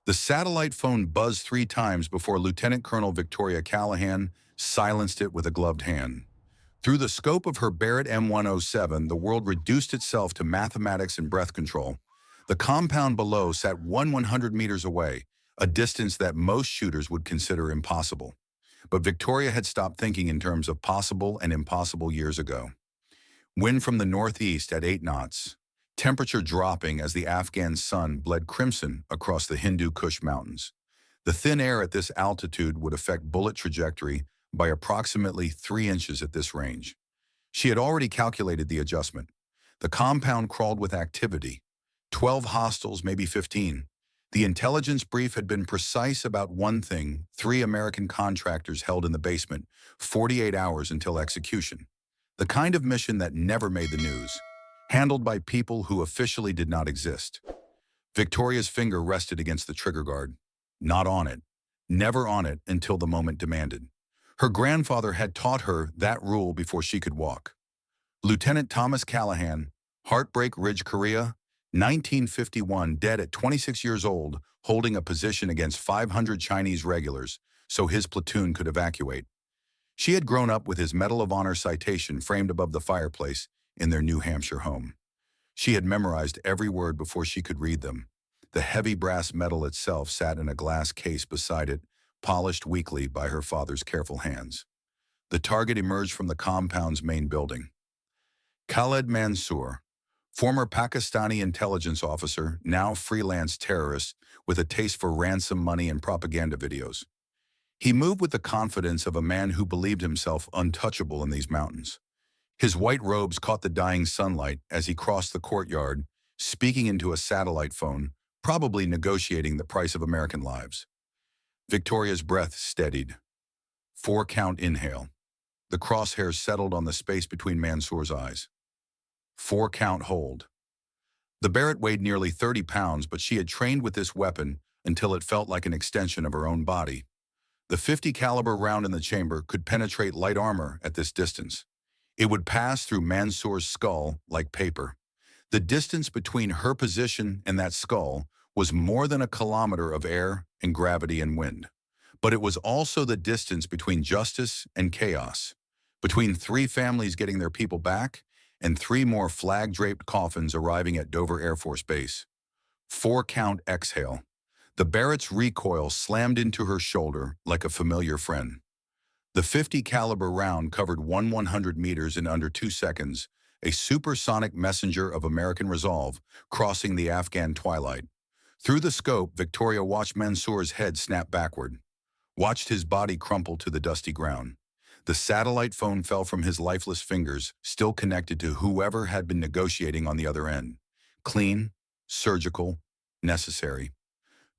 The satellite phone buzzed 3 times before Lieutenant Colonel Victoria Callahan silenced it with a gloved hand. Through the scope of her Barrett M107, the world reduced itself to mathematics and breath control. The compound below sat 100 meters away, a distance that most shooters would consider impossible. But Victoria had stopped thinking in terms of possible and impossible years ago. Wind from the northeast at 8 knots. Temperature dropping as the Afghan sun bled crimson across the Hindu Kush mountains. The thin air at this altitude would affect bullet trajectory by approximately 3 inches at this range. She had already calculated the adjustment. The compound crawled with activity. 12 hostiles, maybe 15. The intelligence brief had been precise about one thing: 3 American contractors held in the basement, 48 hours until execution. The kind of mission that never made the news, handled by people who officially did not exist. Victoria's finger rested against the trigger guard. Not on it. Never on it until the moment demanded. Her grandfather had taught her that rule before she could walk. Lieutenant Thomas Callahan, Heartbreak Ridge, Korea, 1951, dead at 26 years old, holding a position against 500 Chinese regulars so his platoon could evacuate. She had grown up with his Medal of Honor citation framed above the fireplace in their New Hampshire home. She had memorized every word before she could read them. The heavy brass medal itself sat in a glass case beside it, polished weekly by her father's careful hands. The target emerged from the compound's main building. Khaled Mansour, former Pakistani intelligence officer, now freelance terrorist with a taste for ransom money and propaganda videos. He moved with the confidence of a man who believed himself untouchable in these mountains. His white robes caught the dying sunlight as he crossed the courtyard, speaking into a satellite phone, probably negotiating the price of American lives. Victoria's breath steadied. 4-count inhale. The crosshairs settled on the space between Mansour's eyes. 4-count hold. The Barrett weighed nearly 30 pounds, but she had trained with this weapon until it felt like an extension of her own body. The 50 caliber round in the chamber could penetrate light armor at this distance. It would pass through Mansour's skull like paper. The distance between her position and that skull was more than a kilometer of air and gravity and wind. But it was also the distance between justice and chaos, between 3 families getting their people back and 3 more flag-draped coffins arriving at Dover Air Force Base. 4-count exhale. The Barrett's recoil slammed into her shoulder like a familiar friend. The 50 caliber round covered 100 meters in under 2 seconds, a supersonic messenger of American resolve crossing the Afghan twilight. Through the scope, Victoria watched Mansour's head snap backward, watched his body crumple to the dusty ground. The satellite phone fell from his lifeless fingers, still connected to whoever had been negotiating on the other end. Clean, surgical, necessary.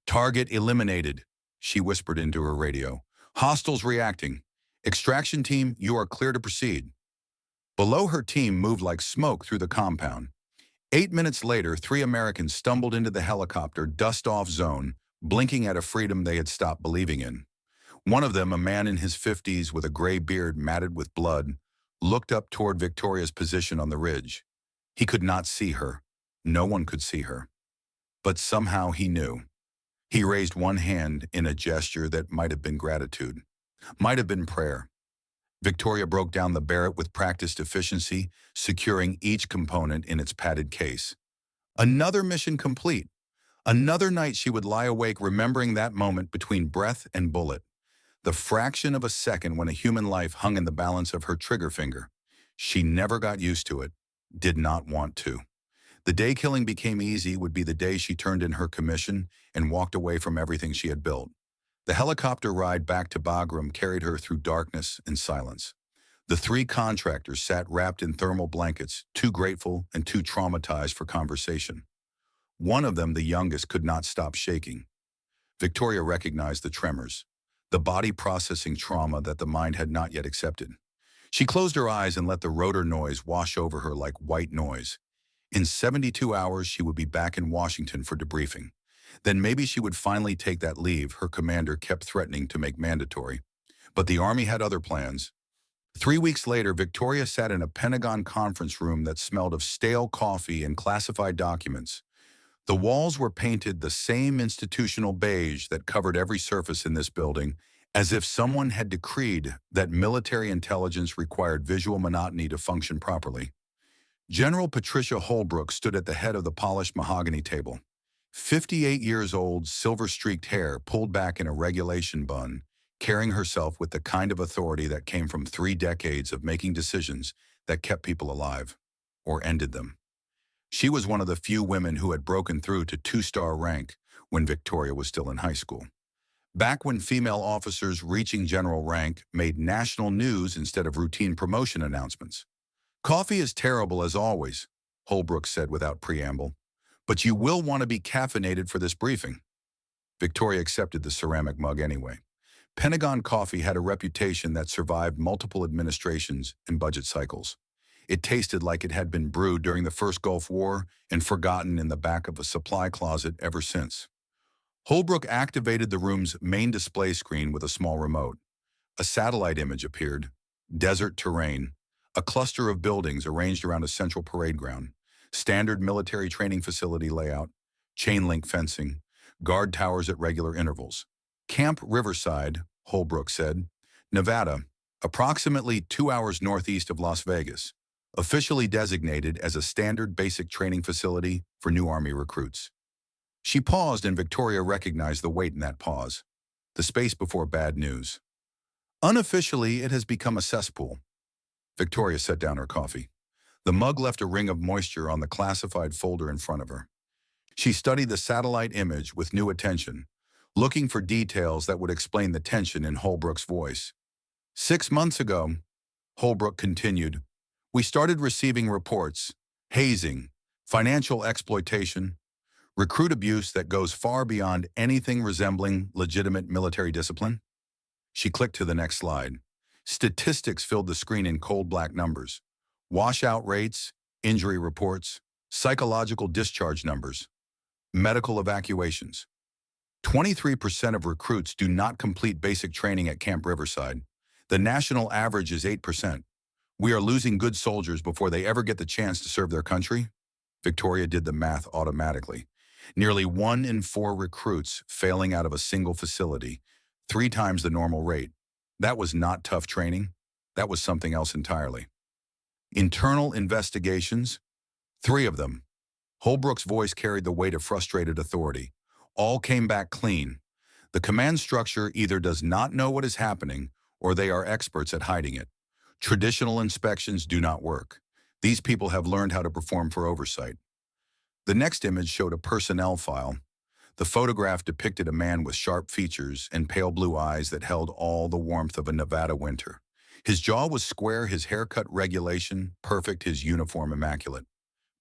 Target eliminated, she whispered into her radio. Hostiles reacting. Extraction team, you are clear to proceed. Below, her team moved like smoke through the compound. 8 minutes later, 3 Americans stumbled into the helicopter dust-off zone, blinking at a freedom they had stopped believing in. One of them, a man in his 50s with a gray beard matted with blood, looked up toward Victoria's position on the ridge. He could not see her. No one could see her. But somehow he knew. He raised one hand in a gesture that might have been gratitude, might have been prayer. Victoria broke down the Barrett with practiced efficiency, securing each component in its padded case. Another mission complete. Another night she would lie awake remembering that moment between breath and bullet. The fraction of a second when a human life hung in the balance of her trigger finger. She never got used to it, did not want to. The day killing became easy would be the day she turned in her commission and walked away from everything she had built. The helicopter ride back to Bagram carried her through darkness and silence. The 3 contractors sat wrapped in thermal blankets, too grateful and too traumatized for conversation. One of them, the youngest, could not stop shaking. Victoria recognized the tremors, the body processing trauma that the mind had not yet accepted. She closed her eyes and let the rotor noise wash over her like white noise. In 72 hours, she would be back in Washington for debriefing. Then maybe she would finally take that leave her commander kept threatening to make mandatory. But the Army had other plans. 3 weeks later, Victoria sat in a Pentagon conference room that smelled of stale coffee and classified documents. The walls were painted the same institutional beige that covered every surface in this building, as if someone had decreed that military intelligence required visual monotony to function properly. General Patricia Holbrook stood at the head of the polished mahogany table. 58 years old, silver-streaked hair pulled back in a regulation bun, carrying herself with the kind of authority that came from 3 decades of making decisions that kept people alive, or ended them. She was one of the few women who had broken through to 2-star rank when Victoria was still in high school. Back when female officers reaching general rank made national news instead of routine promotion announcements. "Coffee is terrible as always," Holbrook said without preamble, "but you will want to be caffeinated for this briefing." Victoria accepted the ceramic mug anyway. Pentagon coffee had a reputation that survived multiple administrations and budget cycles. It tasted like it had been brewed during the first Gulf War and forgotten in the back of a supply closet ever since. Holbrook activated the room's main display screen with a small remote. A satellite image appeared. Desert terrain. A cluster of buildings arranged around a central parade ground. Standard military training facility layout. Chain link fencing. Guard towers at regular intervals. Camp Riverside, Holbrook said. Nevada, approximately 2 hours northeast of Las Vegas. Officially designated as a standard basic training facility for new Army recruits. She paused and Victoria recognized the weight in that pause. The space before bad news. Unofficially, it has become a cesspool. Victoria set down her coffee. The mug left a ring of moisture on the classified folder in front of her. She studied the satellite image with new attention, looking for details that would explain the tension in Holbrook's voice. 6 months ago, Holbrook continued, we started receiving reports, hazing, financial exploitation, recruit abuse that goes far beyond anything resembling legitimate military discipline. She clicked to the next slide. Statistics filled the screen in cold black numbers. Washout rates, injury reports, psychological discharge numbers, medical evacuations. 23% of recruits do not complete basic training at Camp Riverside. The national average is 8%. We are losing good soldiers before they ever get the chance to serve their country. Victoria did the math automatically. Nearly 1 in 4 recruits failing out of a single facility, 3 times the normal rate. That was not tough training. That was something else entirely. Internal investigations, 3 of them. Holbrook's voice carried the weight of frustrated authority. All came back clean. The command structure either does not know what is happening or they are experts at hiding it. Traditional inspections do not work. These people have learned how to perform for oversight. The next image showed a personnel file. The photograph depicted a man with sharp features and pale blue eyes that held all the warmth of a Nevada winter. His jaw was square, his haircut regulation, perfect, his uniform immaculate.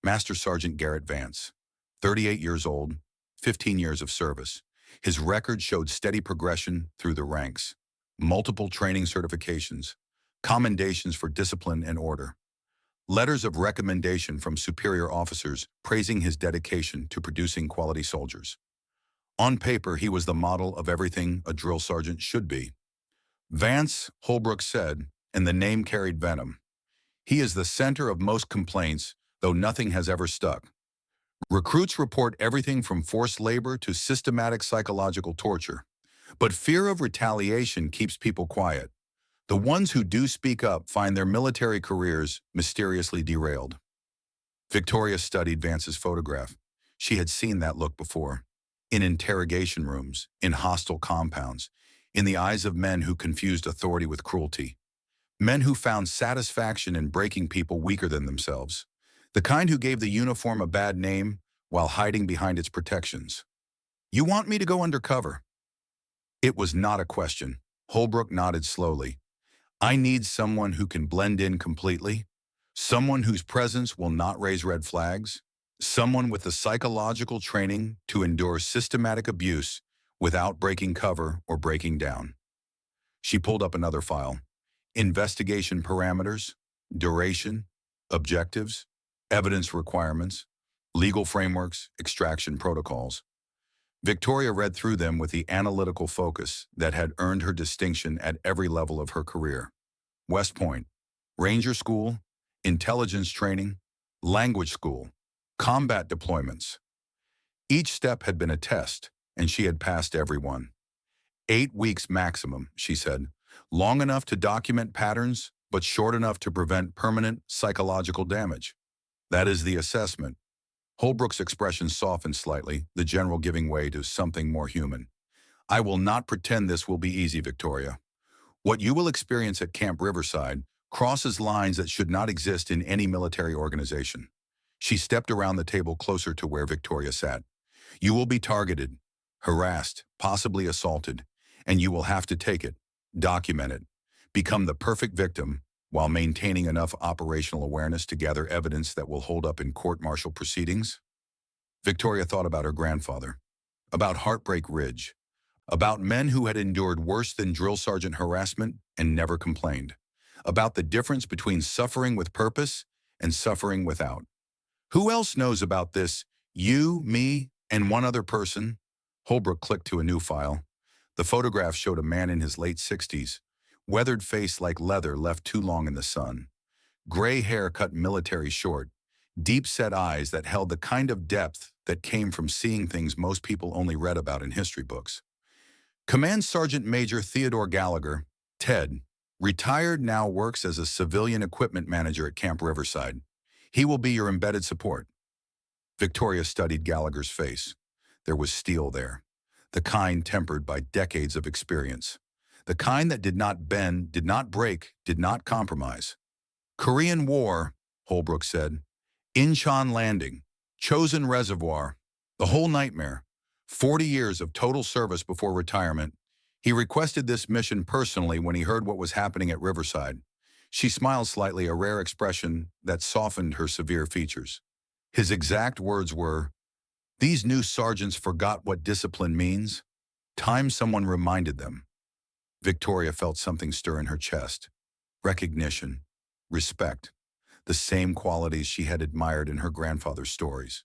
Master Sergeant Garrett Vance, 38 years old, 15 years of service. His record showed steady progression through the ranks. Multiple training certifications, commendations for discipline and order. Letters of recommendation from superior officers praising his dedication to producing quality soldiers. On paper, he was the model of everything a drill sergeant should be. Vance, Holbrook said, and the name carried venom. He is the center of most complaints, though nothing has ever stuck. Recruits report everything from forced labor to systematic psychological torture. But fear of retaliation keeps people quiet. The ones who do speak up find their military careers mysteriously derailed. Victoria studied Vance's photograph. She had seen that look before. In interrogation rooms, in hostile compounds, in the eyes of men who confused authority with cruelty. Men who found satisfaction in breaking people weaker than themselves. The kind who gave the uniform a bad name while hiding behind its protections. You want me to go undercover? It was not a question. Holbrook nodded slowly. I need someone who can blend in completely. Someone whose presence will not raise red flags. Someone with the psychological training to endure systematic abuse without breaking cover or breaking down. She pulled up another file. Investigation parameters, duration, objectives, evidence requirements, legal frameworks, extraction protocols. Victoria read through them with the analytical focus that had earned her distinction at every level of her career. West Point, Ranger School, intelligence training, language school, combat deployments. Each step had been a test, and she had passed everyone. 8 weeks maximum, she said. Long enough to document patterns, but short enough to prevent permanent psychological damage. That is the assessment. Holbrook's expression softened slightly, the general giving way to something more human. I will not pretend this will be easy, Victoria. What you will experience at Camp Riverside crosses lines that should not exist in any military organization. She stepped around the table closer to where Victoria sat. You will be targeted, harassed, possibly assaulted, and you will have to take it, document it, become the perfect victim while maintaining enough operational awareness to gather evidence that will hold up in court-martial proceedings. Victoria thought about her grandfather, about Heartbreak Ridge, about men who had endured worse than drill sergeant harassment and never complained, about the difference between suffering with purpose and suffering without. Who else knows about this? You, me, and one other person? Holbrook clicked to a new file. The photograph showed a man in his late 60s, weathered face like leather left too long in the sun, gray hair cut military short, deep-set eyes that held the kind of depth that came from seeing things most people only read about in history books. Command Sergeant Major Theodore Gallagher, Ted, retired, now works as a civilian equipment manager at Camp Riverside. He will be your embedded support. Victoria studied Gallagher's face. There was steel there, the kind tempered by decades of experience, the kind that did not bend, did not break, did not compromise. Korean War, Holbrook said. Incheon Landing, Chosin Reservoir, the whole nightmare. 40 years of total service before retirement. He requested this mission personally when he heard what was happening at Riverside. She smiled slightly, a rare expression that softened her severe features. His exact words were, "These new sergeants forgot what discipline means." Time someone reminded them. Victoria felt something stir in her chest. Recognition, respect, the same qualities she had admired in her grandfather's stories.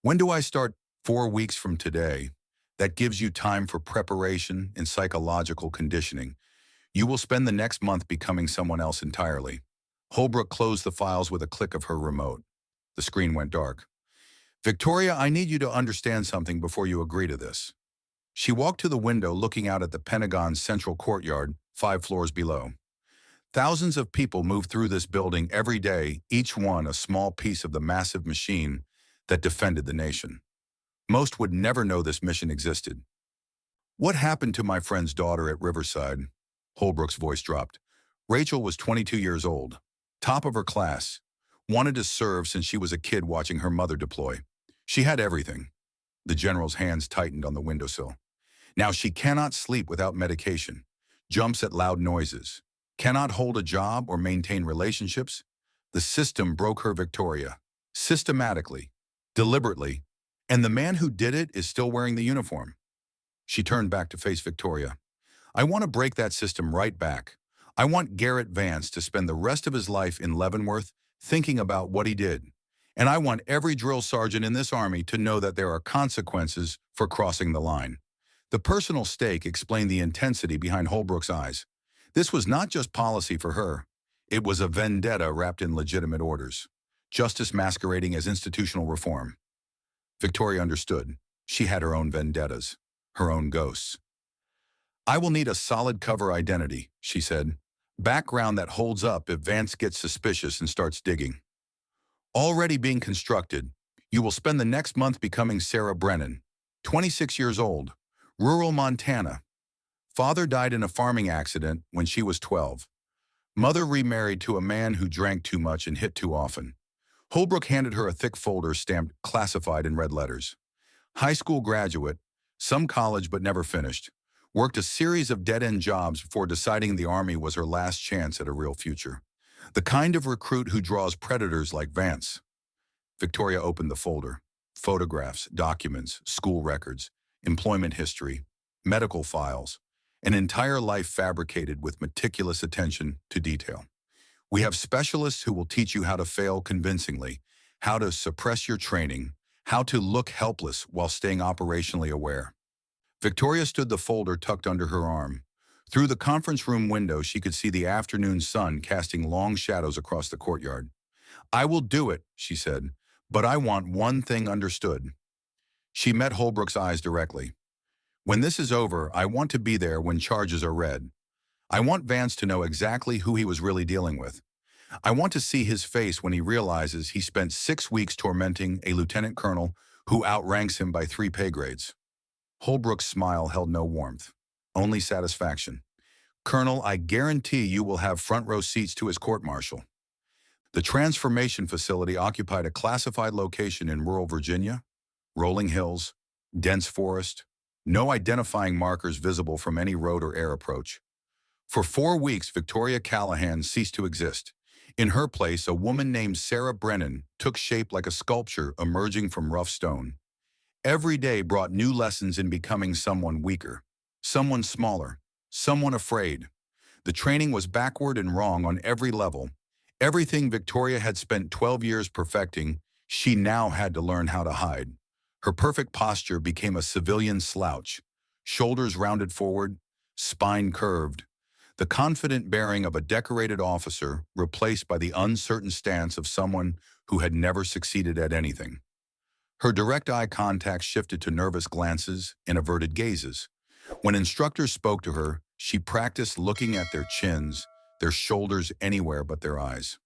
When do I start? 4 weeks from today. That gives you time for preparation and psychological conditioning. You will spend the next month becoming someone else entirely. Holbrook closed the files with a click of her remote. The screen went dark. Victoria, I need you to understand something before you agree to this. She walked to the window looking out at the Pentagon's central courtyard, 5 floors below. Thousands of people move through this building every day, each one a small piece of the massive machine that defended the nation. Most would never know this mission existed. What happened to my friend's daughter at Riverside? Holbrook's voice dropped. Rachel was 22 years old, top of her class, wanted to serve since she was a kid watching her mother deploy. She had everything. The general's hands tightened on the windowsill. Now she cannot sleep without medication, jumps at loud noises, cannot hold a job or maintain relationships. The system broke her, Victoria. Systematically, deliberately, and the man who did it is still wearing the uniform. She turned back to face Victoria. I want to break that system right back. I want Garrett Vance to spend the rest of his life in Leavenworth thinking about what he did. And I want every drill sergeant in this army to know that there are consequences for crossing the line. The personal stake explained the intensity behind Holbrook's eyes. This was not just policy for her. It was a vendetta wrapped in legitimate orders. Justice masquerading as institutional reform. Victoria understood. She had her own vendettas, her own ghosts. I will need a solid cover identity, she said. Background that holds up if Vance gets suspicious and starts digging. Already being constructed, you will spend the next month becoming Sarah Brennan, 26 years old, rural Montana. Father died in a farming accident when she was 12. Mother remarried to a man who drank too much and hit too often. Holbrook handed her a thick folder stamped classified in red letters. High school graduate, some college but never finished. Worked a series of dead-end jobs before deciding the Army was her last chance at a real future. The kind of recruit who draws predators like Vance. Victoria opened the folder. Photographs, documents, school records, employment history, medical files, an entire life fabricated with meticulous attention to detail. We have specialists who will teach you how to fail convincingly, how to suppress your training, how to look helpless while staying operationally aware. Victoria stood the folder tucked under her arm. Through the conference room window, she could see the afternoon sun casting long shadows across the courtyard. I will do it, she said, but I want one thing understood. She met Holbrook's eyes directly. When this is over, I want to be there when charges are read. I want Vance to know exactly who he was really dealing with. I want to see his face when he realizes he spent 6 weeks tormenting a lieutenant colonel who outranks him by 3 pay grades. Holbrook's smile held no warmth, only satisfaction. Colonel, I guarantee you will have front row seats to his court-martial. The transformation facility occupied a classified location in rural Virginia, rolling hills, dense forest, no identifying markers visible from any road or air approach. For 4 weeks, Victoria Callahan ceased to exist. In her place, a woman named Sarah Brennan took shape like a sculpture emerging from rough stone. Every day brought new lessons in becoming someone weaker, someone smaller, someone afraid. The training was backward and wrong on every level. Everything Victoria had spent 12 years perfecting, she now had to learn how to hide. Her perfect posture became a civilian slouch, shoulders rounded forward, spine curved. The confident bearing of a decorated officer replaced by the uncertain stance of someone who had never succeeded at anything. Her direct eye contact shifted to nervous glances and averted gazes. When instructors spoke to her, she practiced looking at their chins, their shoulders, anywhere but their eyes.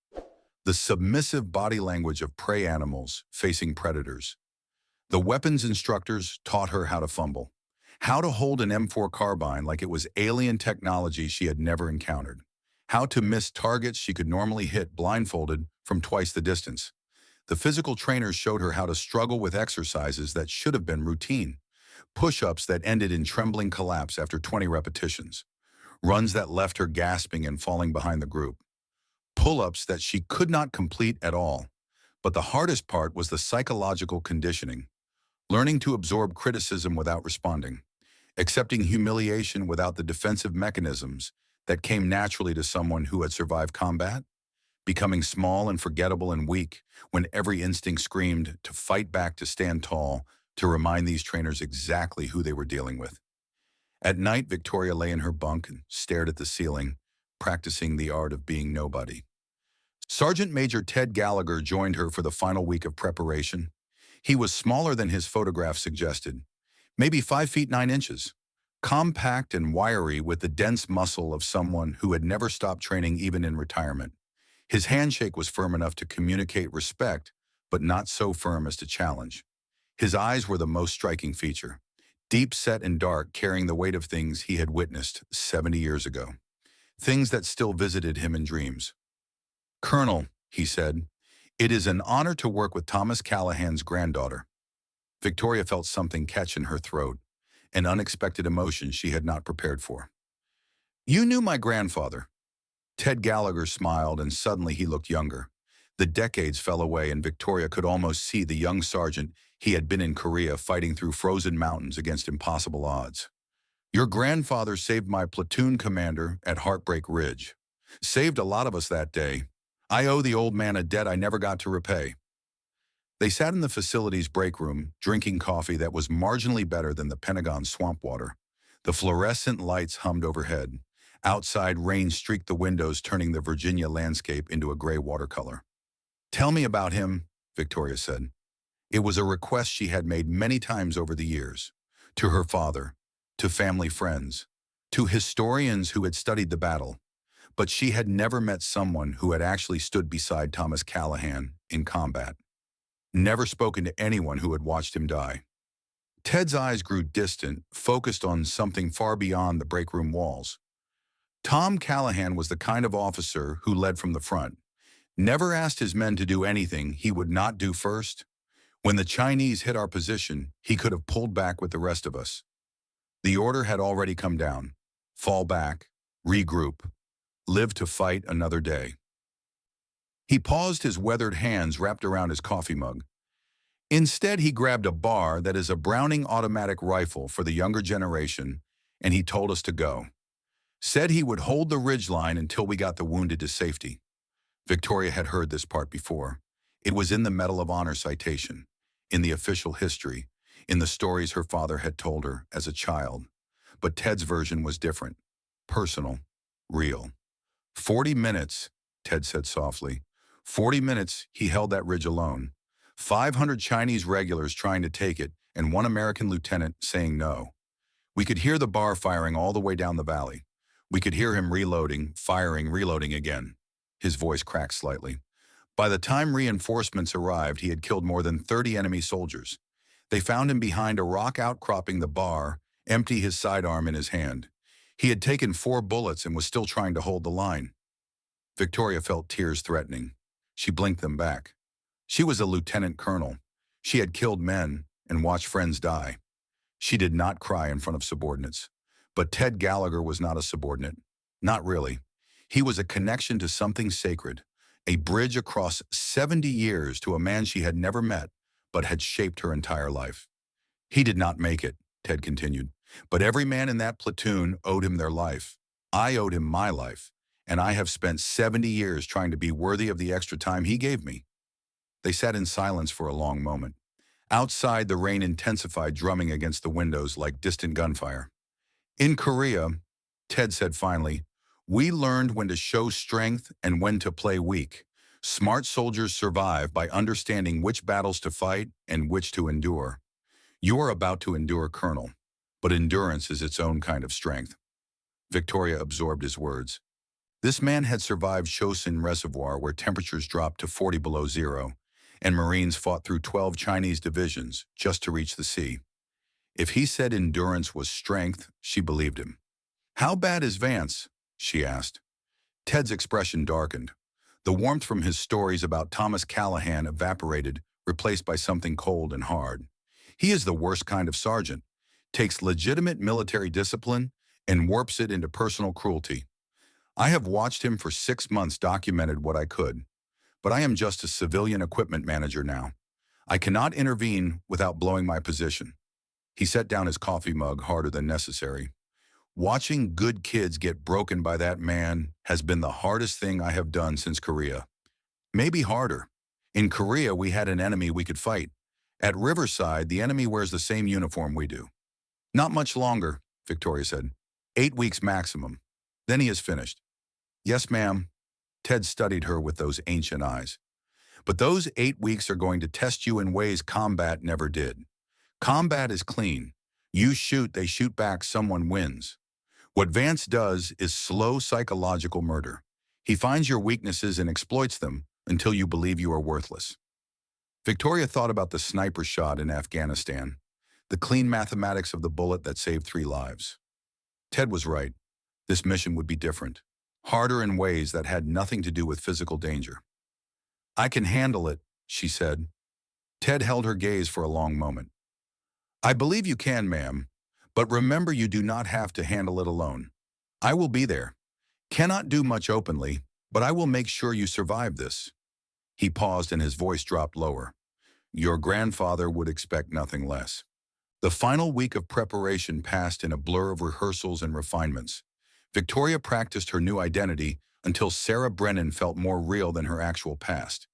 The submissive body language of prey animals facing predators. The weapons instructors taught her how to fumble, how to hold an M4 carbine like it was alien technology she had never encountered, how to miss targets she could normally hit blindfolded from twice the distance. The physical trainers showed her how to struggle with exercises that should have been routine, push-ups that ended in trembling collapse after 20 repetitions, runs that left her gasping and falling behind the group, pull-ups that she could not complete at all. But the hardest part was the psychological conditioning, learning to absorb criticism without responding, accepting humiliation without the defensive mechanisms that came naturally to someone who had survived combat, becoming small and forgettable and weak when every instinct screamed to fight back, to stand tall, to remind these trainers exactly who they were dealing with. At night, Victoria lay in her bunk and stared at the ceiling, practicing the art of being nobody. Sergeant Major Ted Gallagher joined her for the final week of preparation. He was smaller than his photograph suggested, maybe 5 feet 9 inches, compact and wiry with the dense muscle of someone who had never stopped training even in retirement. His handshake was firm enough to communicate respect, but not so firm as to challenge. His eyes were the most striking feature, deep set and dark, carrying the weight of things he had witnessed 70 years ago, things that still visited him in dreams. "Colonel," he said, "it is an honor to work with Thomas Callahan's granddaughter." Victoria felt something catch in her throat, an unexpected emotion she had not prepared for. "You knew my grandfather." Ted Gallagher smiled, and suddenly he looked younger. The decades fell away, and Victoria could almost see the young sergeant he had been in Korea fighting through frozen mountains against impossible odds. "Your grandfather saved my platoon commander at Heartbreak Ridge. Saved a lot of us that day. I owe the old man a debt I never got to repay." They sat in the facility's break room, drinking coffee that was marginally better than the Pentagon swamp water. The fluorescent lights hummed overhead. Outside, rain streaked the windows, turning the Virginia landscape into a gray watercolor. "Tell me about him," Victoria said. It was a request she had made many times over the years, to her father, to family friends, to historians who had studied the battle. But she had never met someone who had actually stood beside Thomas Callahan in combat, never spoken to anyone who had watched him die. Ted's eyes grew distant, focused on something far beyond the break room walls. Tom Callahan was the kind of officer who led from the front, never asked his men to do anything he would not do first. When the Chinese hit our position, he could have pulled back with the rest of us. The order had already come down: fall back, regroup, live to fight another day. He paused, his weathered hands wrapped around his coffee mug. Instead, he grabbed a bar that is a Browning automatic rifle for the younger generation, and he told us to go. Said he would hold the ridgeline until we got the wounded to safety. Victoria had heard this part before. It was in the Medal of Honor citation, in the official history, in the stories her father had told her as a child. But Ted's version was different, personal, real. 40 minutes, Ted said softly. 40 minutes he held that ridge alone. 500 Chinese regulars trying to take it, and one American lieutenant saying no. We could hear the bar firing all the way down the valley. We could hear him reloading, firing, reloading again. His voice cracked slightly. By the time reinforcements arrived, he had killed more than 30 enemy soldiers. They found him behind a rock outcropping the bar, empty his sidearm in his hand. He had taken 4 bullets and was still trying to hold the line. Victoria felt tears threatening. She blinked them back. She was a lieutenant colonel. She had killed men and watched friends die. She did not cry in front of subordinates. But Ted Gallagher was not a subordinate. Not really. He was a connection to something sacred, a bridge across 70 years to a man she had never met, but had shaped her entire life. He did not make it, Ted continued, but every man in that platoon owed him their life. I owed him my life, and I have spent 70 years trying to be worthy of the extra time he gave me. They sat in silence for a long moment. Outside, the rain intensified, drumming against the windows like distant gunfire. In Korea, Ted said finally, we learned when to show strength and when to play weak. Smart soldiers survive by understanding which battles to fight and which to endure. You are about to endure, Colonel, but endurance is its own kind of strength. Victoria absorbed his words. This man had survived Chosin Reservoir, where temperatures dropped to 40 below zero, and Marines fought through 12 Chinese divisions just to reach the sea. If he said endurance was strength, she believed him. How bad is Vance? She asked. Ted's expression darkened. The warmth from his stories about Thomas Callahan evaporated, replaced by something cold and hard. He is the worst kind of sergeant, takes legitimate military discipline and warps it into personal cruelty. I have watched him for 6 months, documented what I could. But I am just a civilian equipment manager now. I cannot intervene without blowing my position. He set down his coffee mug harder than necessary. Watching good kids get broken by that man has been the hardest thing I have done since Korea. Maybe harder. In Korea, we had an enemy we could fight. At Riverside, the enemy wears the same uniform we do. Not much longer, Victoria said. 8 weeks maximum. Then he is finished. Yes, ma'am. Ted studied her with those ancient eyes. But those 8 weeks are going to test you in ways combat never did. Combat is clean. You shoot, they shoot back, someone wins. What Vance does is slow psychological murder. He finds your weaknesses and exploits them until you believe you are worthless. Victoria thought about the sniper shot in Afghanistan, the clean mathematics of the bullet that saved 3 lives. Ted was right. This mission would be different, harder in ways that had nothing to do with physical danger. I can handle it, she said. Ted held her gaze for a long moment. I believe you can, ma'am, but remember you do not have to handle it alone. I will be there. Cannot do much openly, but I will make sure you survive this. He paused and his voice dropped lower. Your grandfather would expect nothing less. The final week of preparation passed in a blur of rehearsals and refinements. Victoria practiced her new identity until Sarah Brennan felt more real than her actual past.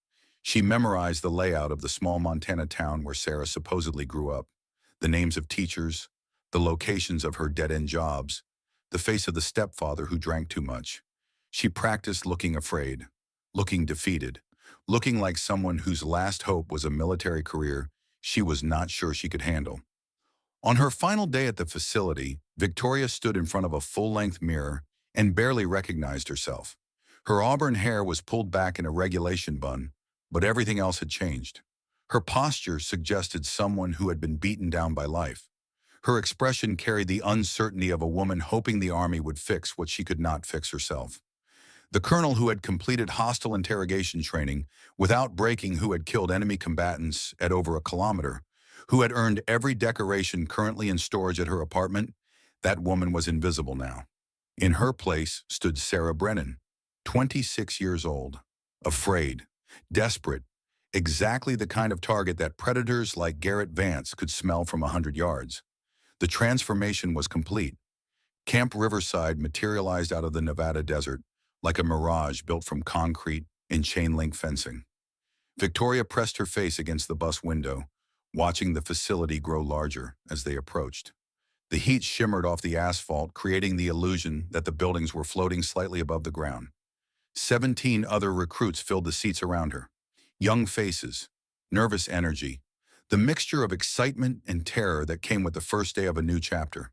She memorized the layout of the small Montana town where Sarah supposedly grew up, the names of teachers, the locations of her dead-end jobs, the face of the stepfather who drank too much. She practiced looking afraid, looking defeated, looking like someone whose last hope was a military career she was not sure she could handle. On her final day at the facility, Victoria stood in front of a full-length mirror and barely recognized herself. Her auburn hair was pulled back in a regulation bun, but everything else had changed. Her posture suggested someone who had been beaten down by life. Her expression carried the uncertainty of a woman hoping the army would fix what she could not fix herself. The colonel who had completed hostile interrogation training without breaking, who had killed enemy combatants at over a kilometer, who had earned every decoration currently in storage at her apartment, that woman was invisible now. In her place stood Sarah Brennan, 26 years old, afraid, desperate, exactly the kind of target that predators like Garrett Vance could smell from 100 yards. The transformation was complete. Camp Riverside materialized out of the Nevada desert like a mirage built from concrete and chain-link fencing. Victoria pressed her face against the bus window, watching the facility grow larger as they approached. The heat shimmered off the asphalt, creating the illusion that the buildings were floating slightly above the ground. 17 other recruits filled the seats around her. Young faces, nervous energy, the mixture of excitement and terror that came with the first day of a new chapter.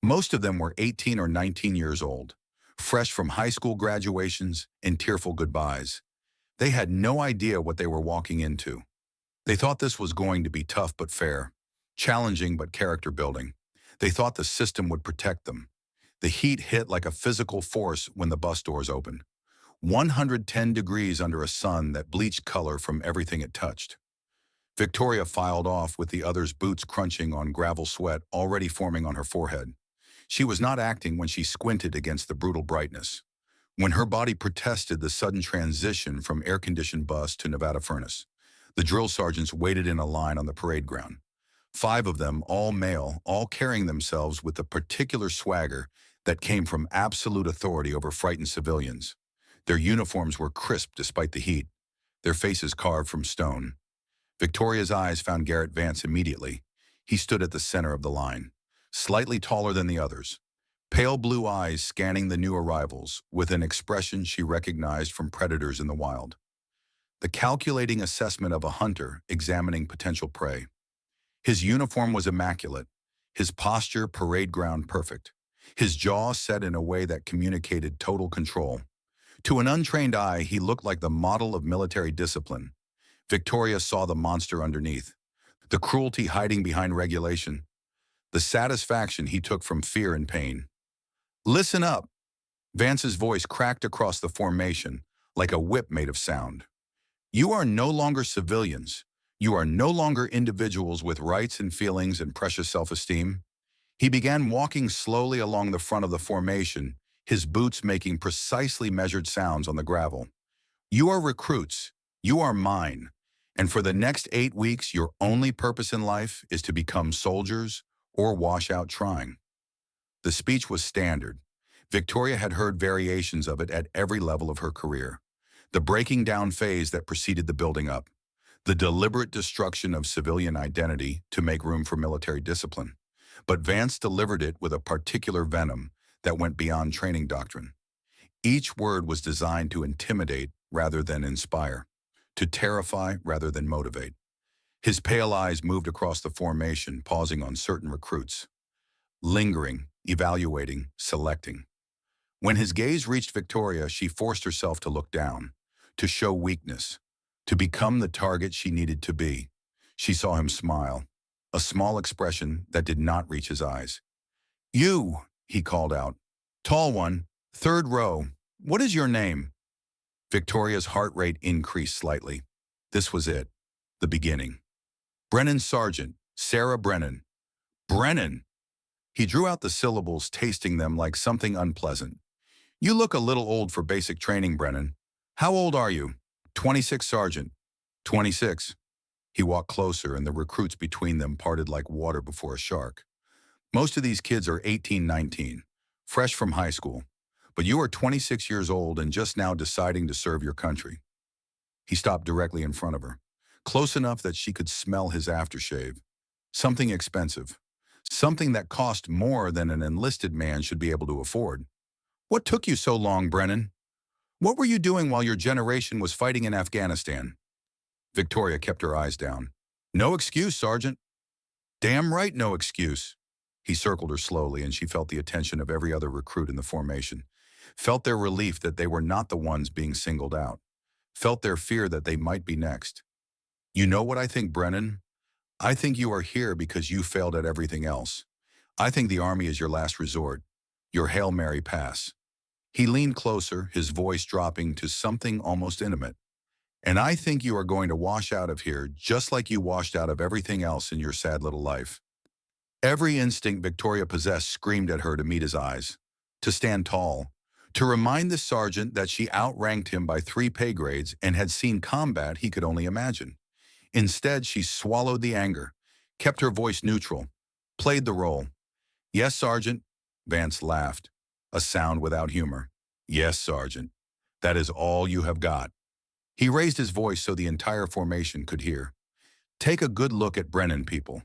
Most of them were 18 or 19 years old, fresh from high school graduations and tearful goodbyes. They had no idea what they were walking into. They thought this was going to be tough but fair, challenging but character building. They thought the system would protect them. The heat hit like a physical force when the bus doors opened. 110 degrees under a sun that bleached color from everything it touched. Victoria filed off with the others' boots crunching on gravel sweat already forming on her forehead. She was not acting when she squinted against the brutal brightness, when her body protested the sudden transition from air-conditioned bus to Nevada furnace. The drill sergeants waited in a line on the parade ground. 5 of them, all male, all carrying themselves with the particular swagger that came from absolute authority over frightened civilians. Their uniforms were crisp despite the heat, their faces carved from stone. Victoria's eyes found Garrett Vance immediately. He stood at the center of the line, slightly taller than the others, pale blue eyes scanning the new arrivals with an expression she recognized from predators in the wild. The calculating assessment of a hunter examining potential prey. His uniform was immaculate, his posture parade ground perfect, his jaw set in a way that communicated total control. To an untrained eye, he looked like the model of military discipline. Victoria saw the monster underneath, the cruelty hiding behind regulation, the satisfaction he took from fear and pain. "Listen up!" Vance's voice cracked across the formation like a whip made of sound. "You are no longer civilians. You are no longer individuals with rights and feelings and precious self-esteem." He began walking slowly along the front of the formation, his boots making precisely measured sounds on the gravel. "You are recruits. You are mine. And for the next 8 weeks, your only purpose in life is to become soldiers or wash out trying." The speech was standard. Victoria had heard variations of it at every level of her career. The breaking down phase that preceded the building up. The deliberate destruction of civilian identity to make room for military discipline. But Vance delivered it with a particular venom that went beyond training doctrine. Each word was designed to intimidate rather than inspire, to terrify rather than motivate. His pale eyes moved across the formation, pausing on certain recruits, lingering, evaluating, selecting. When his gaze reached Victoria, she forced herself to look down, to show weakness, to become the target she needed to be. She saw him smile, a small expression that did not reach his eyes. "You," he called out. "Tall one, 3rd row. What is your name?" Victoria's heart rate increased slightly. This was it, the beginning. "Brennan Sargent, Sarah Brennan." "Brennan!" He drew out the syllables, tasting them like something unpleasant. "You look a little old for basic training, Brennan. How old are you?" 26, Sergeant." 26. He walked closer, and the recruits between them parted like water before a shark. "Most of these kids are 18, 19, fresh from high school. But you are 26 years old and just now deciding to serve your country." He stopped directly in front of her, close enough that she could smell his aftershave. Something expensive. Something that cost more than an enlisted man should be able to afford. "What took you so long, Brennan? What were you doing while your generation was fighting in Afghanistan?" Victoria kept her eyes down. "No excuse, Sergeant." "Damn right, no excuse." He circled her slowly, and she felt the attention of every other recruit in the formation. Felt their relief that they were not the ones being singled out. Felt their fear that they might be next. "You know what I think, Brennan? I think you are here because you failed at everything else. I think the Army is your last resort, your Hail Mary pass." He leaned closer, his voice dropping to something almost intimate. "And I think you are going to wash out of here just like you washed out of everything else in your sad little life." Every instinct Victoria possessed screamed at her to meet his eyes, to stand tall, to remind the sergeant that she outranked him by 3 pay grades and had seen combat he could only imagine. Instead, she swallowed the anger, kept her voice neutral, played the role. "Yes, Sergeant." Vance laughed, a sound without humor. "Yes, Sergeant. That is all you have got." He raised his voice so the entire formation could hear. "Take a good look at Brennan, people.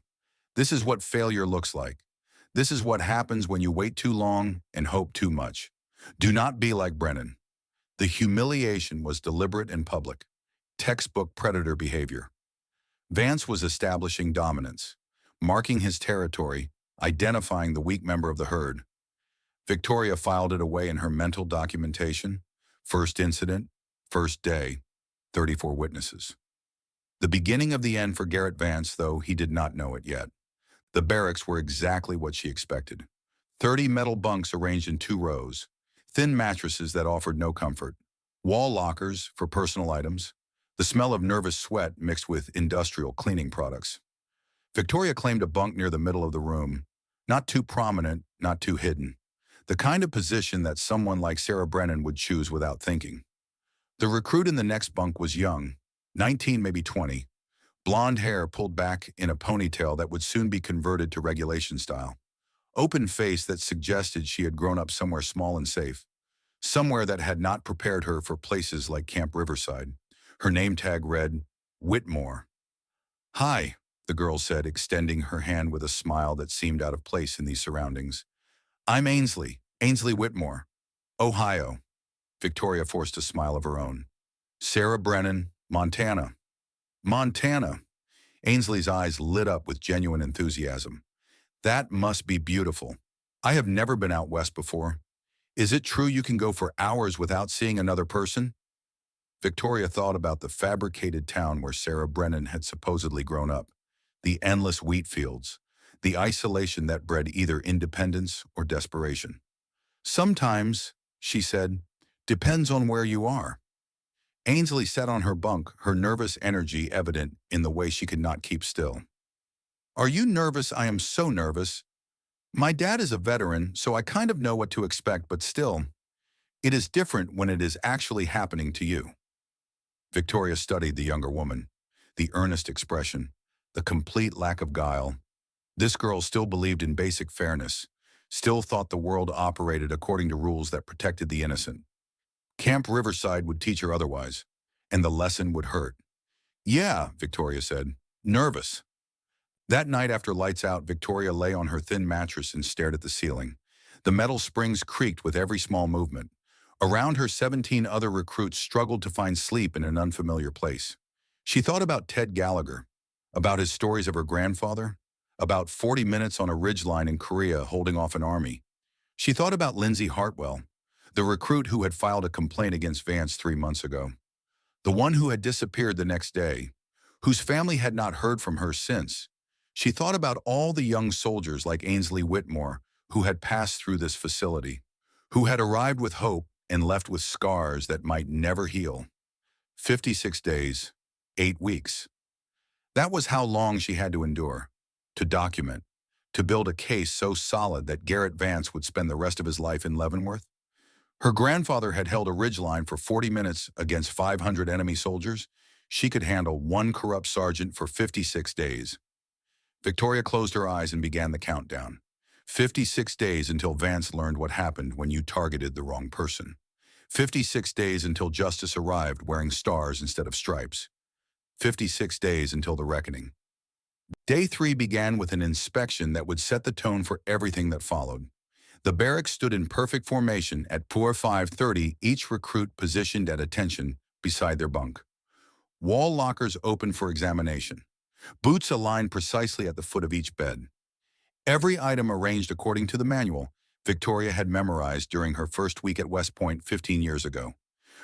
This is what failure looks like. This is what happens when you wait too long and hope too much. Do not be like Brennan." The humiliation was deliberate and public. Textbook predator behavior. Vance was establishing dominance, marking his territory, identifying the weak member of the herd. Victoria filed it away in her mental documentation. First incident, first day, 34 witnesses. The beginning of the end for Garrett Vance, though he did not know it yet. The barracks were exactly what she expected. 30 metal bunks arranged in 2 rows, thin mattresses that offered no comfort, wall lockers for personal items, the smell of nervous sweat mixed with industrial cleaning products. Victoria claimed a bunk near the middle of the room, not too prominent, not too hidden. The kind of position that someone like Sarah Brennan would choose without thinking. The recruit in the next bunk was young, 19, maybe 20, blonde hair pulled back in a ponytail that would soon be converted to regulation style. Open face that suggested she had grown up somewhere small and safe, somewhere that had not prepared her for places like Camp Riverside. Her name tag read, Whitmore. "Hi," the girl said, extending her hand with a smile that seemed out of place in these surroundings. "I'm Ainsley Whitmore, Ohio." Victoria forced a smile of her own. "Sarah Brennan, Montana." Montana. Ainsley's eyes lit up with genuine enthusiasm. "That must be beautiful. I have never been out west before. Is it true you can go for hours without seeing another person?" Victoria thought about the fabricated town where Sarah Brennan had supposedly grown up, the endless wheat fields, the isolation that bred either independence or desperation. "Sometimes," she said, "depends on where you are." Ainsley sat on her bunk, her nervous energy evident in the way she could not keep still. "Are you nervous? I am so nervous. My dad is a veteran, so I kind of know what to expect, but still, it is different when it is actually happening to you." Victoria studied the younger woman, the earnest expression, the complete lack of guile. This girl still believed in basic fairness, still thought the world operated according to rules that protected the innocent. Camp Riverside would teach her otherwise, and the lesson would hurt. "Yeah," Victoria said, "nervous." That night after lights out, Victoria lay on her thin mattress and stared at the ceiling. The metal springs creaked with every small movement. Around her, 17 other recruits struggled to find sleep in an unfamiliar place. She thought about Ted Gallagher, about his stories of her grandfather, about 40 minutes on a ridgeline in Korea holding off an army. She thought about Lindsay Hartwell, the recruit who had filed a complaint against Vance 3 months ago, the one who had disappeared the next day, whose family had not heard from her since. She thought about all the young soldiers like Ainsley Whitmore who had passed through this facility, who had arrived with hope and left with scars that might never heal. 56 days, 8 weeks. That was how long she had to endure, to document, to build a case so solid that Garrett Vance would spend the rest of his life in Leavenworth. Her grandfather had held a ridgeline for 40 minutes against 500 enemy soldiers. She could handle one corrupt sergeant for 56 days. Victoria closed her eyes and began the countdown. 56 days until Vance learned what happened when you targeted the wrong person. 56 days until justice arrived wearing stars instead of stripes. 56 days until the reckoning. Day 3 began with an inspection that would set the tone for everything that followed. The barracks stood in perfect formation at 5:30, each recruit positioned at attention beside their bunk. Wall lockers open for examination. Boots aligned precisely at the foot of each bed. Every item arranged according to the manual Victoria had memorized during her first week at West Point 15 years ago.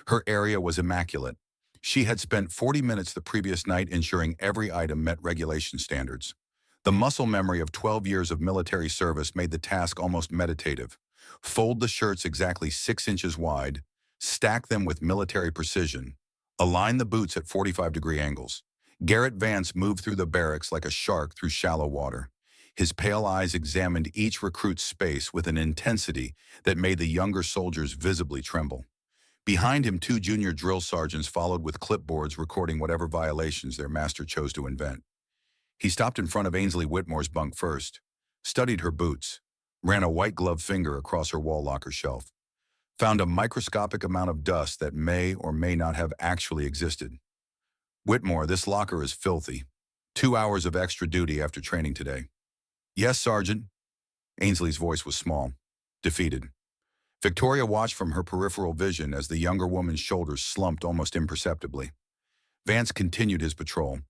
Her area was immaculate. She had spent 40 minutes the previous night ensuring every item met regulation standards. The muscle memory of 12 years of military service made the task almost meditative. Fold the shirts exactly 6 inches wide, stack them with military precision, align the boots at 45-degree angles. Garrett Vance moved through the barracks like a shark through shallow water. His pale eyes examined each recruit's space with an intensity that made the younger soldiers visibly tremble. Behind him, 2 junior drill sergeants followed with clipboards recording whatever violations their master chose to invent. He stopped in front of Ainsley Whitmore's bunk first, studied her boots, ran a white-gloved finger across her wall locker shelf, found a microscopic amount of dust that may or may not have actually existed. "Whitmore, this locker is filthy. 2 hours of extra duty after training today." "Yes, Sergeant." Ainsley's voice was small, defeated. Victoria watched from her peripheral vision as the younger woman's shoulders slumped almost imperceptibly. Vance continued his patrol.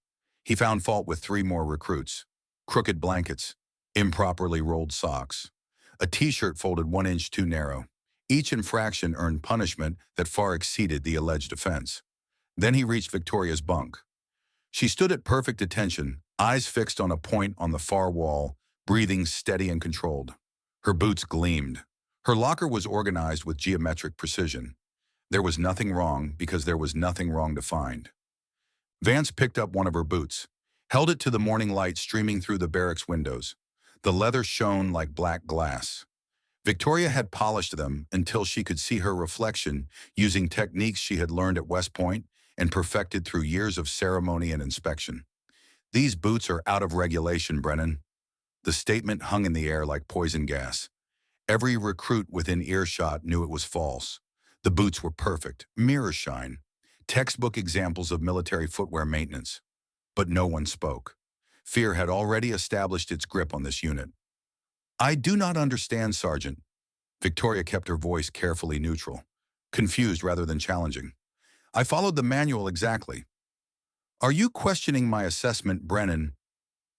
He found fault with 3 more recruits: crooked blankets, improperly rolled socks, a t-shirt folded 1 inch too narrow. Each infraction earned punishment that far exceeded the alleged offense. Then he reached Victoria's bunk. She stood at perfect attention, eyes fixed on a point on the far wall, breathing steady and controlled. Her boots gleamed. Her locker was organized with geometric precision. There was nothing wrong because there was nothing wrong to find. Vance picked up one of her boots, held it to the morning light streaming through the barracks windows. The leather shone like black glass. Victoria had polished them until she could see her reflection using techniques she had learned at West Point and perfected through years of ceremony and inspection. "These boots are out of regulation, Brennan." The statement hung in the air like poison gas. Every recruit within earshot knew it was false. The boots were perfect, mirror shine, textbook examples of military footwear maintenance. But no one spoke. Fear had already established its grip on this unit. "I do not understand, Sergeant." Victoria kept her voice carefully neutral, confused rather than challenging. "I followed the manual exactly." "Are you questioning my assessment, Brennan?"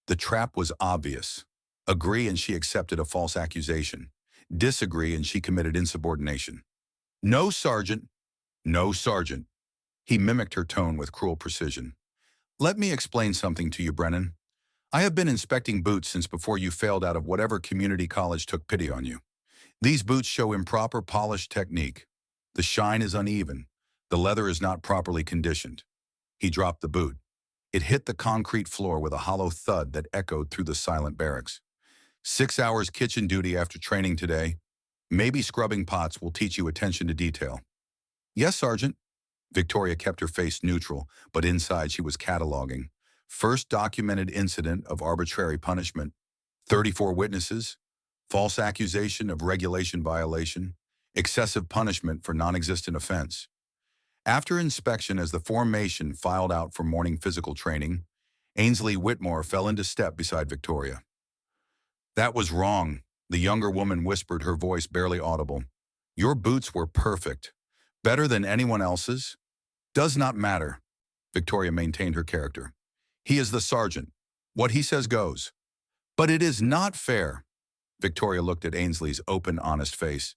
The trap was obvious. Agree and she accepted a false accusation. Disagree and she committed insubordination. "No, Sergeant." "No, Sergeant." He mimicked her tone with cruel precision. "Let me explain something to you, Brennan. I have been inspecting boots since before you failed out of whatever community college took pity on you. These boots show improper polish technique. The shine is uneven. The leather is not properly conditioned." He dropped the boot. It hit the concrete floor with a hollow thud that echoed through the silent barracks. 6 hours kitchen duty after training today. Maybe scrubbing pots will teach you attention to detail." "Yes, Sergeant." Victoria kept her face neutral, but inside she was cataloging. First documented incident of arbitrary punishment. 34 witnesses. False accusation of regulation violation. Excessive punishment for non-existent offense. After inspection as the formation filed out for morning physical training, Ainsley Whitmore fell into step beside Victoria. "That was wrong," the younger woman whispered, her voice barely audible. "Your boots were perfect. Better than anyone else's." "Does not matter." Victoria maintained her character. "He is the sergeant. What he says goes." "But it is not fair." Victoria looked at Ainsley's open, honest face.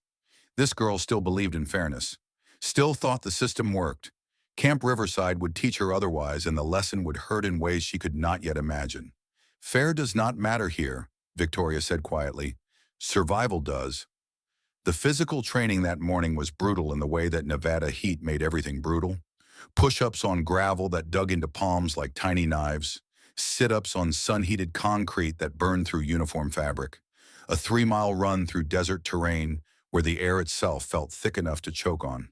This girl still believed in fairness. Still thought the system worked. Camp Riverside would teach her otherwise, and the lesson would hurt in ways she could not yet imagine. "Fair does not matter here," Victoria said quietly. "Survival does." The physical training that morning was brutal in the way that Nevada heat made everything brutal. Push-ups on gravel that dug into palms like tiny knives. Sit-ups on sun-heated concrete that burned through uniform fabric. A 3-mile run through desert terrain where the air itself felt thick enough to choke on.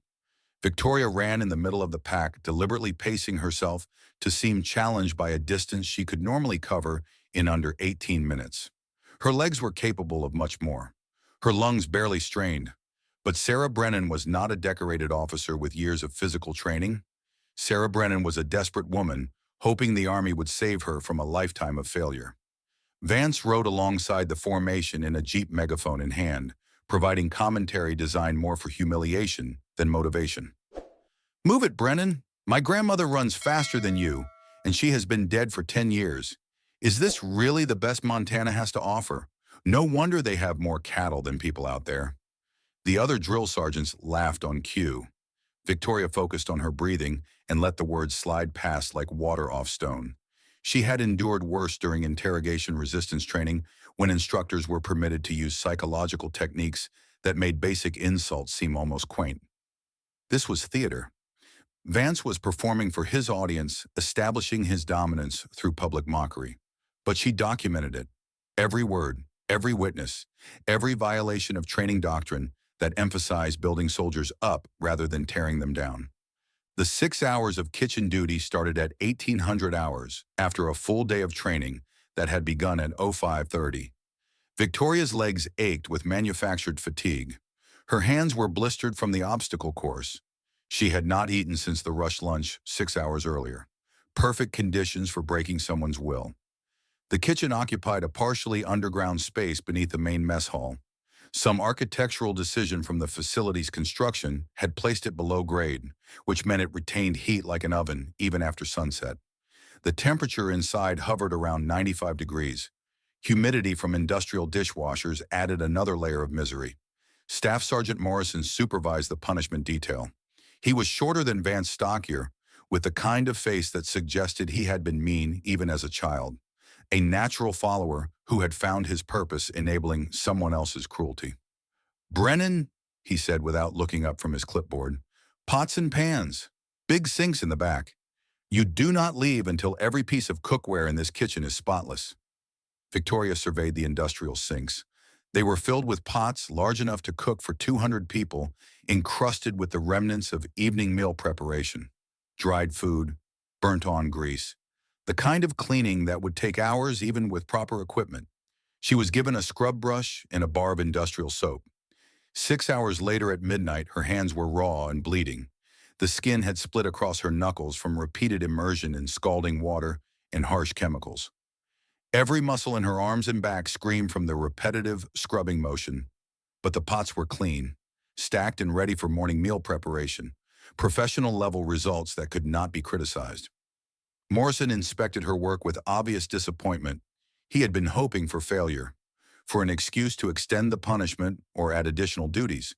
Victoria ran in the middle of the pack, deliberately pacing herself to seem challenged by a distance she could normally cover in under 18 minutes. Her legs were capable of much more. Her lungs barely strained. But Sarah Brennan was not a decorated officer with years of physical training. Sarah Brennan was a desperate woman, hoping the Army would save her from a lifetime of failure. Vance rode alongside the formation in a Jeep megaphone in hand, providing commentary designed more for humiliation than motivation. "Move it, Brennan. My grandmother runs faster than you, and she has been dead for 10 years. Is this really the best Montana has to offer? No wonder they have more cattle than people out there." The other drill sergeants laughed on cue. Victoria focused on her breathing and let the words slide past like water off stone. She had endured worse during interrogation resistance training when instructors were permitted to use psychological techniques that made basic insults seem almost quaint. This was theater. Vance was performing for his audience, establishing his dominance through public mockery. But she documented it. Every word, every witness, every violation of training doctrine that emphasized building soldiers up rather than tearing them down. The 6 hours of kitchen duty started at 1800 hours after a full day of training that had begun at 05:30. Victoria's legs ached with manufactured fatigue. Her hands were blistered from the obstacle course. She had not eaten since the rush lunch 6 hours earlier. Perfect conditions for breaking someone's will. The kitchen occupied a partially underground space beneath the main mess hall. Some architectural decision from the facility's construction had placed it below grade, which meant it retained heat like an oven even after sunset. The temperature inside hovered around 95 degrees. Humidity from industrial dishwashers added another layer of misery. Staff Sergeant Morrison supervised the punishment detail. He was shorter than Vance Stockier, with the kind of face that suggested he had been mean even as a child. A natural follower who had found his purpose enabling someone else's cruelty. "Brennan," he said without looking up from his clipboard, "pots and pans. Big sinks in the back. You do not leave until every piece of cookware in this kitchen is spotless." Victoria surveyed the industrial sinks. They were filled with pots large enough to cook for 200 people, encrusted with the remnants of evening meal preparation. Dried food, burnt-on grease. The kind of cleaning that would take hours even with proper equipment. She was given a scrub brush and a bar of industrial soap. 6 hours later at midnight, her hands were raw and bleeding. The skin had split across her knuckles from repeated immersion in scalding water and harsh chemicals. Every muscle in her arms and back screamed from the repetitive scrubbing motion. But the pots were clean, stacked and ready for morning meal preparation. Professional-level results that could not be criticized. Morrison inspected her work with obvious disappointment. He had been hoping for failure, for an excuse to extend the punishment or add additional duties.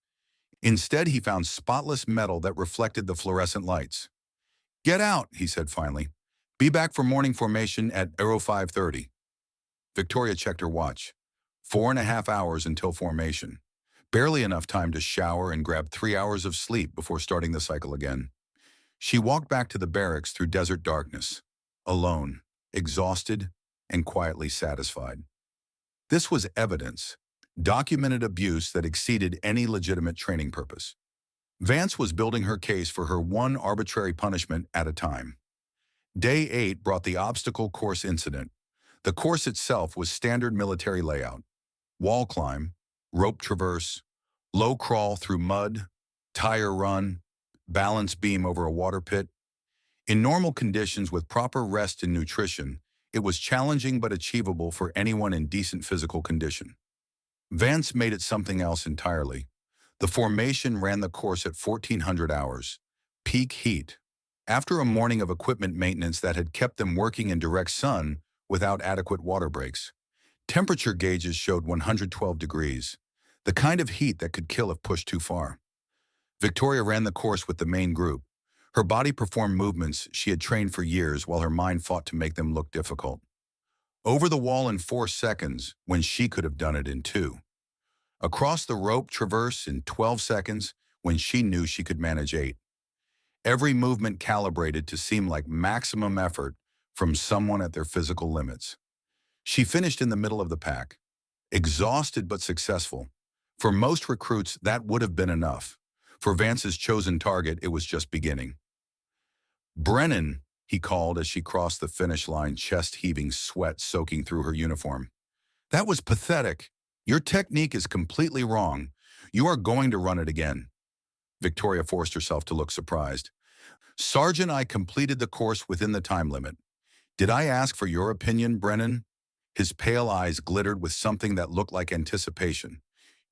Instead, he found spotless metal that reflected the fluorescent lights. "Get out," he said finally. "Be back for morning formation at 05:30. Victoria checked her watch. 4.5 hours until formation. Barely enough time to shower and grab 3 hours of sleep before starting the cycle again. She walked back to the barracks through desert darkness, alone, exhausted, and quietly satisfied. This was evidence, documented abuse that exceeded any legitimate training purpose. Vance was building her case for her one arbitrary punishment at a time. Day 8 brought the obstacle course incident. The course itself was standard military layout. Wall climb, rope traverse, low crawl through mud, tire run, balance beam over a water pit. In normal conditions with proper rest and nutrition, it was challenging but achievable for anyone in decent physical condition. Vance made it something else entirely. The formation ran the course at 1400 hours, peak heat. After a morning of equipment maintenance that had kept them working in direct sun without adequate water breaks. Temperature gauges showed 112 degrees, the kind of heat that could kill if pushed too far. Victoria ran the course with the main group. Her body performed movements she had trained for years while her mind fought to make them look difficult. Over the wall in 4 seconds when she could have done it in 2. Across the rope traverse in 12 seconds when she knew she could manage 8. Every movement calibrated to seem like maximum effort from someone at their physical limits. She finished in the middle of the pack, exhausted but successful. For most recruits, that would have been enough. For Vance's chosen target, it was just beginning. "Brennan," he called as she crossed the finish line, chest heaving, sweat soaking through her uniform. "That was pathetic. Your technique is completely wrong. You are going to run it again." Victoria forced herself to look surprised. "Sergeant, I completed the course within the time limit. Did I ask for your opinion, Brennan?" His pale eyes glittered with something that looked like anticipation.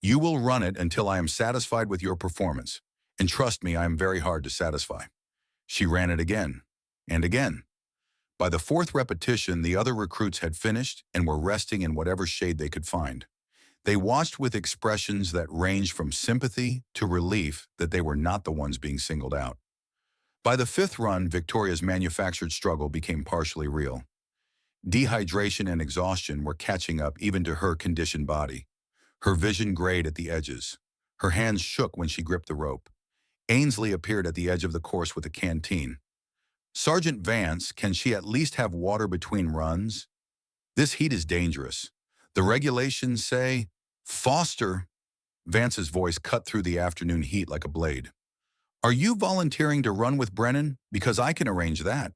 "You will run it until I am satisfied with your performance. And trust me, I am very hard to satisfy." She ran it again, and again. By the 4th repetition, the other recruits had finished and were resting in whatever shade they could find. They watched with expressions that ranged from sympathy to relief that they were not the ones being singled out. By the 5th run, Victoria's manufactured struggle became partially real. Dehydration and exhaustion were catching up even to her conditioned body. Her vision grayed at the edges. Her hands shook when she gripped the rope. Ainsley appeared at the edge of the course with a canteen. "Sergeant Vance, can she at least have water between runs? This heat is dangerous. The regulations say, Foster." Vance's voice cut through the afternoon heat like a blade. "Are you volunteering to run with Brennan? Because I can arrange that."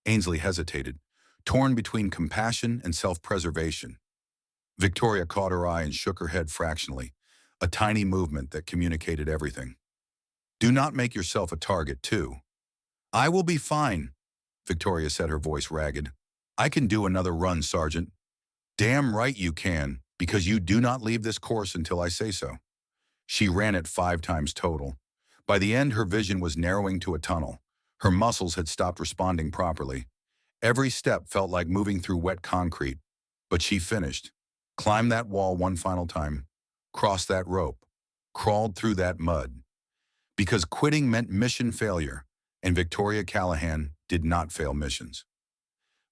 Ainsley hesitated, torn between compassion and self-preservation. Victoria caught her eye and shook her head fractionally, a tiny movement that communicated everything. "Do not make yourself a target, too." "I will be fine," Victoria said, her voice ragged. "I can do another run, Sergeant." "Damn right you can, because you do not leave this course until I say so." She ran it 5 times total. By the end, her vision was narrowing to a tunnel. Her muscles had stopped responding properly. Every step felt like moving through wet concrete, but she finished. Climbed that wall one final time, crossed that rope, crawled through that mud. Because quitting meant mission failure, and Victoria Callahan did not fail missions.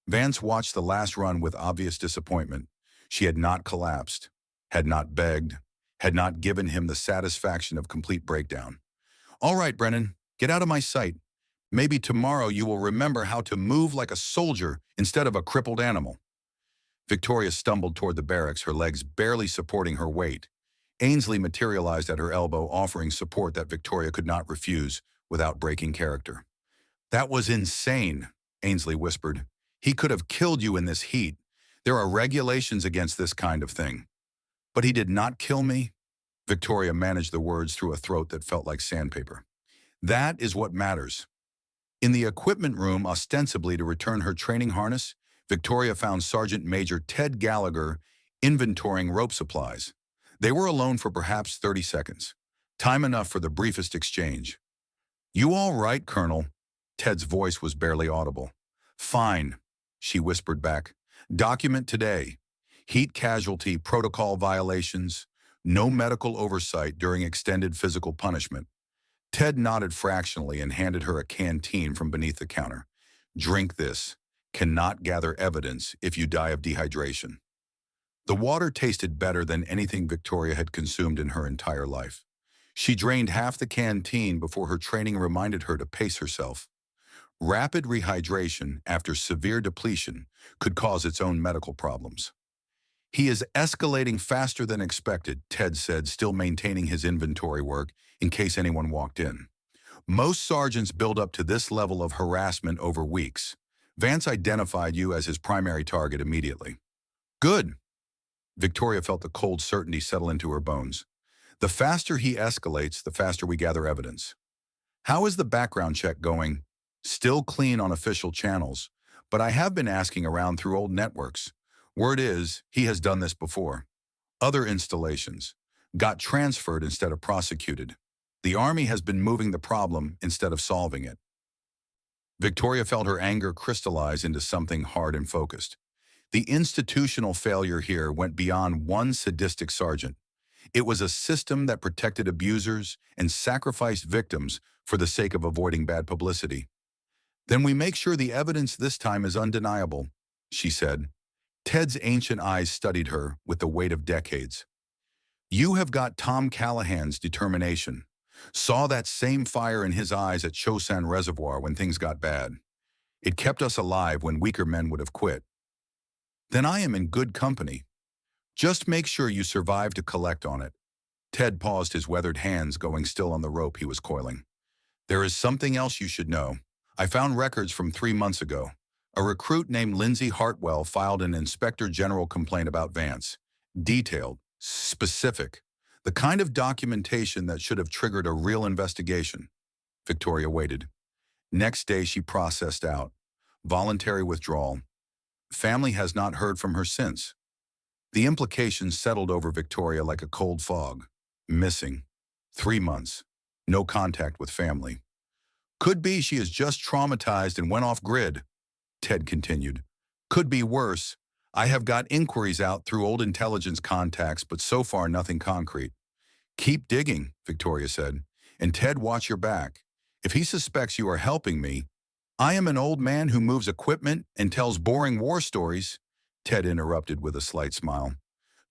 Vance watched the last run with obvious disappointment. She had not collapsed, had not begged, had not given him the satisfaction of complete breakdown. All right, Brennan, get out of my sight. Maybe tomorrow you will remember how to move like a soldier instead of a crippled animal. Victoria stumbled toward the barracks, her legs barely supporting her weight. Ainsley materialized at her elbow, offering support that Victoria could not refuse without breaking character. That was insane, Ainsley whispered. He could have killed you in this heat. There are regulations against this kind of thing. But he did not kill me. Victoria managed the words through a throat that felt like sandpaper. That is what matters. In the equipment room, ostensibly to return her training harness, Victoria found Sergeant Major Ted Gallagher inventorying rope supplies. They were alone for perhaps 30 seconds, time enough for the briefest exchange. You all right, Colonel? Ted's voice was barely audible. Fine, she whispered back. Document today. Heat casualty protocol violations, no medical oversight during extended physical punishment. Ted nodded fractionally and handed her a canteen from beneath the counter. Drink this. Cannot gather evidence if you die of dehydration. The water tasted better than anything Victoria had consumed in her entire life. She drained half the canteen before her training reminded her to pace herself. Rapid rehydration after severe depletion could cause its own medical problems. He is escalating faster than expected, Ted said, still maintaining his inventory work in case anyone walked in. Most sergeants build up to this level of harassment over weeks. Vance identified you as his primary target immediately. Good. Victoria felt the cold certainty settle into her bones. The faster he escalates, the faster we gather evidence. How is the background check going? Still clean on official channels, but I have been asking around through old networks. Word is, he has done this before. Other installations. Got transferred instead of prosecuted. The Army has been moving the problem instead of solving it. Victoria felt her anger crystallize into something hard and focused. The institutional failure here went beyond one sadistic sergeant. It was a system that protected abusers and sacrificed victims for the sake of avoiding bad publicity. Then we make sure the evidence this time is undeniable, she said. Ted's ancient eyes studied her with the weight of decades. You have got Tom Callahan's determination. Saw that same fire in his eyes at Chosin Reservoir when things got bad. It kept us alive when weaker men would have quit. Then I am in good company. Just make sure you survive to collect on it. Ted paused, his weathered hands going still on the rope he was coiling. There is something else you should know. I found records from 3 months ago. A recruit named Lindsay Hartwell filed an inspector general complaint about Vance. Detailed, specific, the kind of documentation that should have triggered a real investigation. Victoria waited. Next day she processed out. Voluntary withdrawal. Family has not heard from her since. The implications settled over Victoria like a cold fog. Missing. 3 months. No contact with family. Could be she is just traumatized and went off grid, Ted continued. Could be worse. I have got inquiries out through old intelligence contacts, but so far nothing concrete. Keep digging, Victoria said. And Ted, watch your back. If he suspects you are helping me, I am an old man who moves equipment and tells boring war stories, Ted interrupted with a slight smile.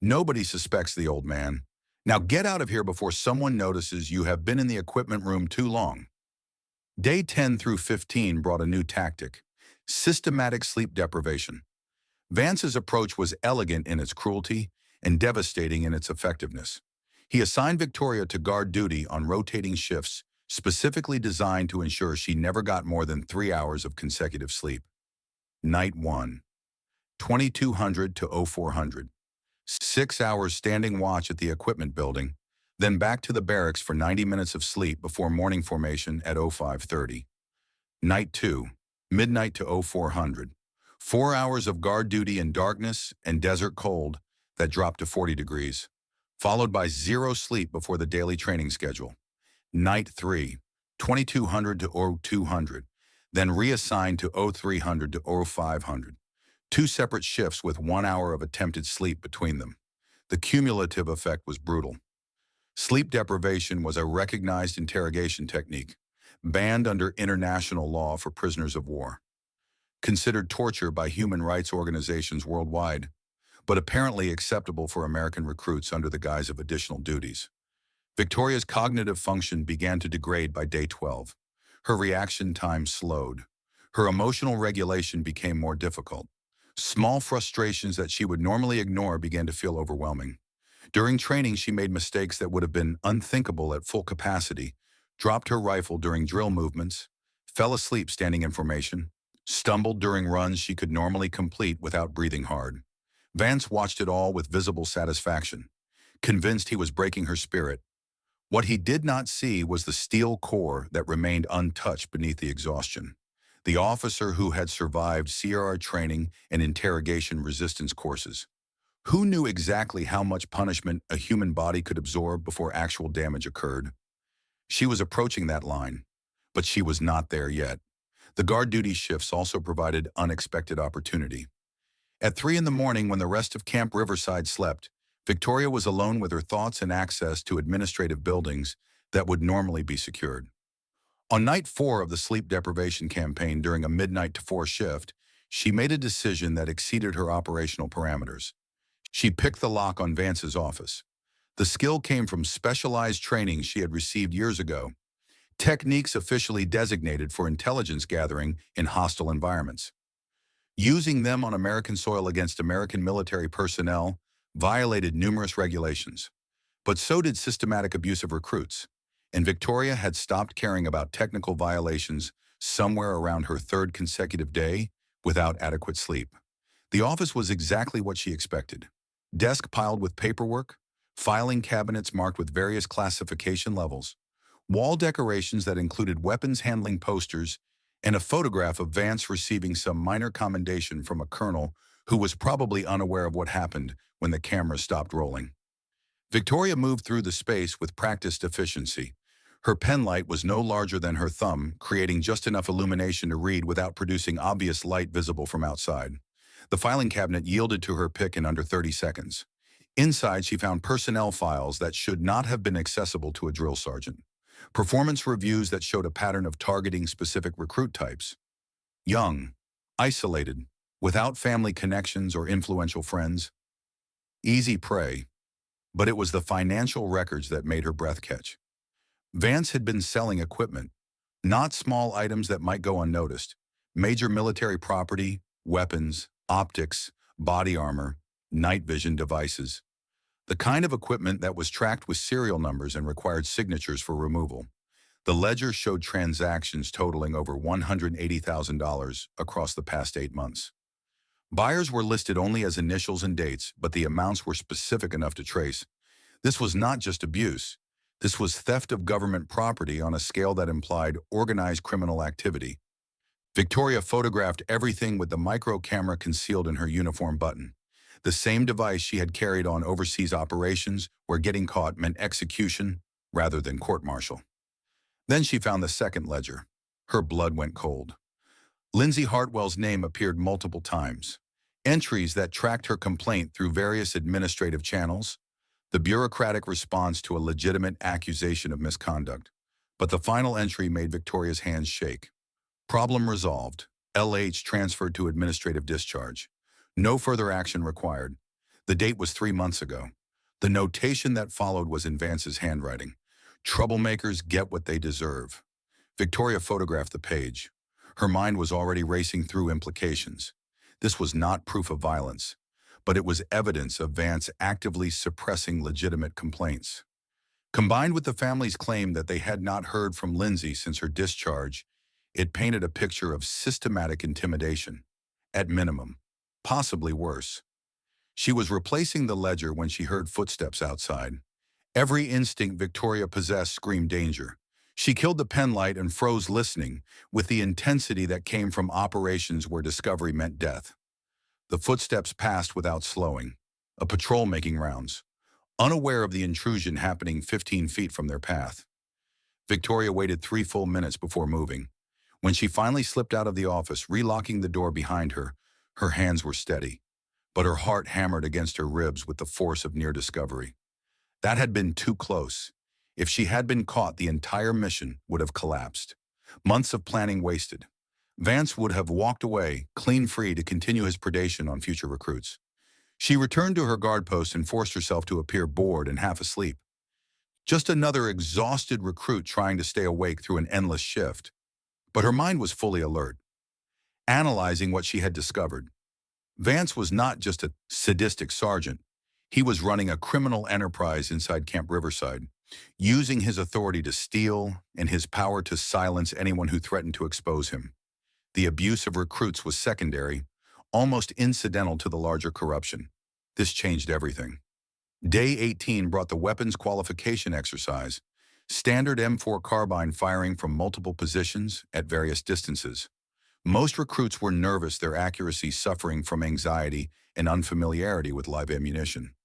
Nobody suspects the old man. Now get out of here before someone notices you have been in the equipment room too long. Day 10 through 15 brought a new tactic. Systematic sleep deprivation. Vance's approach was elegant in its cruelty and devastating in its effectiveness. He assigned Victoria to guard duty on rotating shifts, specifically designed to ensure she never got more than 3 hours of consecutive sleep. Night 1. 2200 to 0400. 6 hours standing watch at the equipment building, then back to the barracks for 90 minutes of sleep before morning formation at 0530. Night 2. Midnight to 0400. 4 hours of guard duty in darkness and desert cold that dropped to 40 degrees, followed by 0 sleep before the daily training schedule. Night 3. 2200 to 0200. then reassigned to 0300 to 0500, two separate shifts with 1 hour of attempted sleep between them. The cumulative effect was brutal. Sleep deprivation was a recognized interrogation technique, banned under international law for prisoners of war, considered torture by human rights organizations worldwide, but apparently acceptable for American recruits under the guise of additional duties. Victoria's cognitive function began to degrade by day 12. Her reaction time slowed. Her emotional regulation became more difficult. Small frustrations that she would normally ignore began to feel overwhelming. During training, she made mistakes that would have been unthinkable at full capacity, dropped her rifle during drill movements, fell asleep standing in formation, stumbled during runs she could normally complete without breathing hard. Vance watched it all with visible satisfaction, convinced he was breaking her spirit. What he did not see was the steel core that remained untouched beneath the exhaustion. The officer who had survived CRR training and interrogation resistance courses. Who knew exactly how much punishment a human body could absorb before actual damage occurred? She was approaching that line, but she was not there yet. The guard duty shifts also provided unexpected opportunity. At 3 in the morning, when the rest of Camp Riverside slept, Victoria was alone with her thoughts and access to administrative buildings that would normally be secured. On night 4 of the sleep deprivation campaign during a midnight to 4 shift, she made a decision that exceeded her operational parameters. She picked the lock on Vance's office. The skill came from specialized training she had received years ago, techniques officially designated for intelligence gathering in hostile environments. Using them on American soil against American military personnel violated numerous regulations, but so did systematic abuse of recruits, and Victoria had stopped caring about technical violations somewhere around her 3rd consecutive day without adequate sleep. The office was exactly what she expected. Desk piled with paperwork, filing cabinets marked with various classification levels, wall decorations that included weapons handling posters, and a photograph of Vance receiving some minor commendation from a colonel who was probably unaware of what happened when the camera stopped rolling. Victoria moved through the space with practiced efficiency. Her pen light was no larger than her thumb, creating just enough illumination to read without producing obvious light visible from outside. The filing cabinet yielded to her pick in under 30 seconds. Inside, she found personnel files that should not have been accessible to a drill sergeant. Performance reviews that showed a pattern of targeting specific recruit types. Young, isolated, without family connections or influential friends. Easy prey. But it was the financial records that made her breath catch. Vance had been selling equipment, not small items that might go unnoticed. Major military property, weapons, optics, body armor, night vision devices. The kind of equipment that was tracked with serial numbers and required signatures for removal. The ledger showed transactions totaling over $180,000 across the past 8 months. Buyers were listed only as initials and dates, but the amounts were specific enough to trace. This was not just abuse. This was theft of government property on a scale that implied organized criminal activity. Victoria photographed everything with the micro camera concealed in her uniform button, the same device she had carried on overseas operations where getting caught meant execution rather than court-martial. Then she found the second ledger. Her blood went cold. Lindsay Hartwell's name appeared multiple times. Entries that tracked her complaint through various administrative channels, the bureaucratic response to a legitimate accusation of misconduct. But the final entry made Victoria's hands shake. Problem resolved. LH transferred to administrative discharge. No further action required. The date was 3 months ago. The notation that followed was in Vance's handwriting. Troublemakers get what they deserve. Victoria photographed the page. Her mind was already racing through implications. This was not proof of violence, but it was evidence of Vance actively suppressing legitimate complaints. Combined with the family's claim that they had not heard from Lindsay since her discharge, it painted a picture of systematic intimidation, at minimum, possibly worse. She was replacing the ledger when she heard footsteps outside. Every instinct Victoria possessed screamed danger. She killed the pen light and froze listening with the intensity that came from operations where discovery meant death. The footsteps passed without slowing, a patrol making rounds, unaware of the intrusion happening 15 feet from their path. Victoria waited 3 full minutes before moving. When she finally slipped out of the office, relocking the door behind her, her hands were steady, but her heart hammered against her ribs with the force of near discovery. That had been too close. If she had been caught, the entire mission would have collapsed. Months of planning wasted. Vance would have walked away, clean free to continue his predation on future recruits. She returned to her guard post and forced herself to appear bored and half asleep. Just another exhausted recruit trying to stay awake through an endless shift. But her mind was fully alert, analyzing what she had discovered. Vance was not just a sadistic sergeant. He was running a criminal enterprise inside Camp Riverside, using his authority to steal and his power to silence anyone who threatened to expose him. The abuse of recruits was secondary, almost incidental to the larger corruption. This changed everything. Day 18 brought the weapons qualification exercise, standard M4 carbine firing from multiple positions at various distances. Most recruits were nervous, their accuracy suffering from anxiety and unfamiliarity with live ammunition.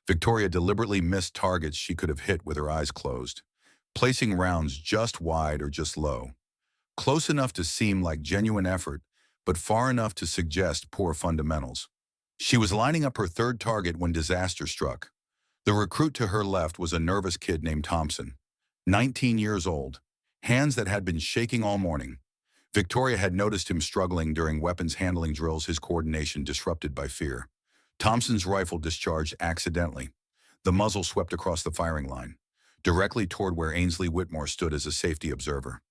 Victoria deliberately missed targets she could have hit with her eyes closed, placing rounds just wide or just low, close enough to seem like genuine effort, but far enough to suggest poor fundamentals. She was lining up her third target when disaster struck. The recruit to her left was a nervous kid named Thompson, 19 years old, hands that had been shaking all morning. Victoria had noticed him struggling during weapons handling drills, his coordination disrupted by fear. Thompson's rifle discharged accidentally. The muzzle swept across the firing line, directly toward where Ainsley Whitmore stood as a safety observer.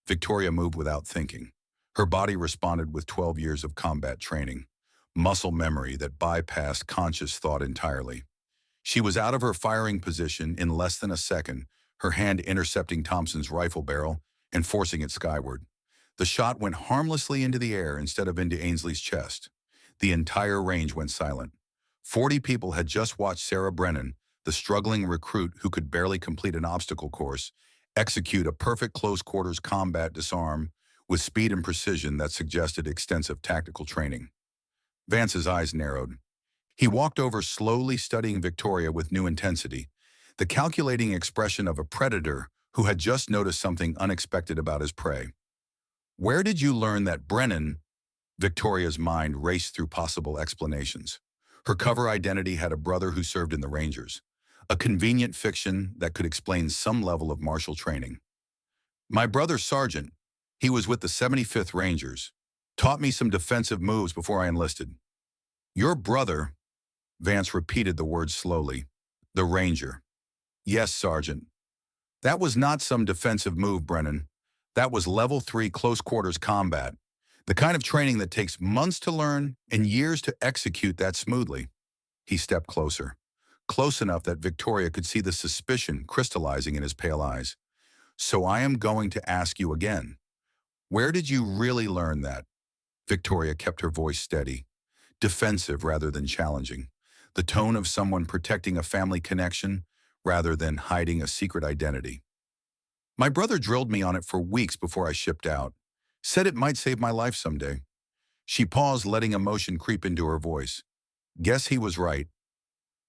Victoria moved without thinking. Her body responded with 12 years of combat training, muscle memory that bypassed conscious thought entirely. She was out of her firing position in less than a second, her hand intercepting Thompson's rifle barrel and forcing it skyward. The shot went harmlessly into the air instead of into Ainsley's chest. The entire range went silent. 40 people had just watched Sarah Brennan, the struggling recruit who could barely complete an obstacle course, execute a perfect close-quarters combat disarm with speed and precision that suggested extensive tactical training. Vance's eyes narrowed. He walked over, slowly studying Victoria with new intensity, the calculating expression of a predator who had just noticed something unexpected about his prey. "Where did you learn that Brennan?" Victoria's mind raced through possible explanations. Her cover identity had a brother who served in the Rangers, a convenient fiction that could explain some level of martial training. "My brother's sergeant. He was with the 75th Rangers. Taught me some defensive moves before I enlisted." "Your brother," Vance repeated the words slowly. "The Ranger." "Yes, Sergeant. That was not some defensive move, Brennan. That was level 3 close-quarters combat. The kind of training that takes months to learn and years to execute that smoothly." He stepped closer, close enough that Victoria could see the suspicion crystallizing in his pale eyes. "So I am going to ask you again. Where did you really learn that?" Victoria kept her voice steady, defensive rather than challenging, the tone of someone protecting a family connection rather than hiding a secret identity. "My brother drilled me on it for weeks before I shipped out. Said it might save my life someday." She paused, letting emotion creep into her voice. "Guess he was right."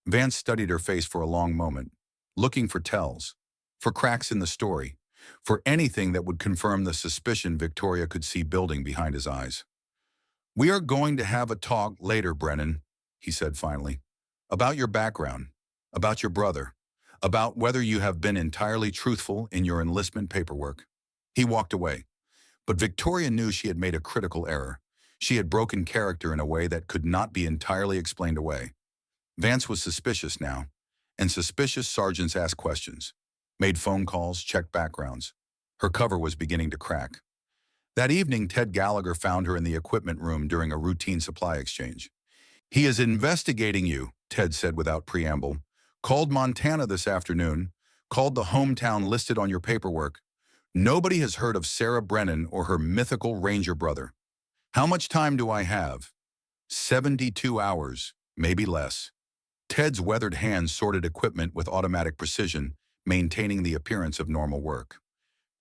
Vance studied her face for a long moment, looking for tells, for cracks in the story, for anything that would confirm the suspicion Victoria could see building behind his eyes. "We are going to have a talk later, Brennan," he said finally, "about your background, about your brother, about whether you have been entirely truthful in your enlistment paperwork." He walked away, but Victoria knew she had made a critical error. She had broken character in a way that could not be entirely explained away. Vance was suspicious now, and suspicious sergeants asked questions, made phone calls, checked backgrounds. Her cover was beginning to crack. That evening, Ted Gallagher found her in the equipment room during a routine supply exchange. "He is investigating you," Ted said without preamble. "Called Montana this afternoon, called the hometown listed on your paperwork. Nobody has heard of Sarah Brennan or her mythical Ranger brother. How much time do I have?" 72 hours, maybe less." Ted's weathered hands sorted equipment with automatic precision, maintaining the appearance of normal work.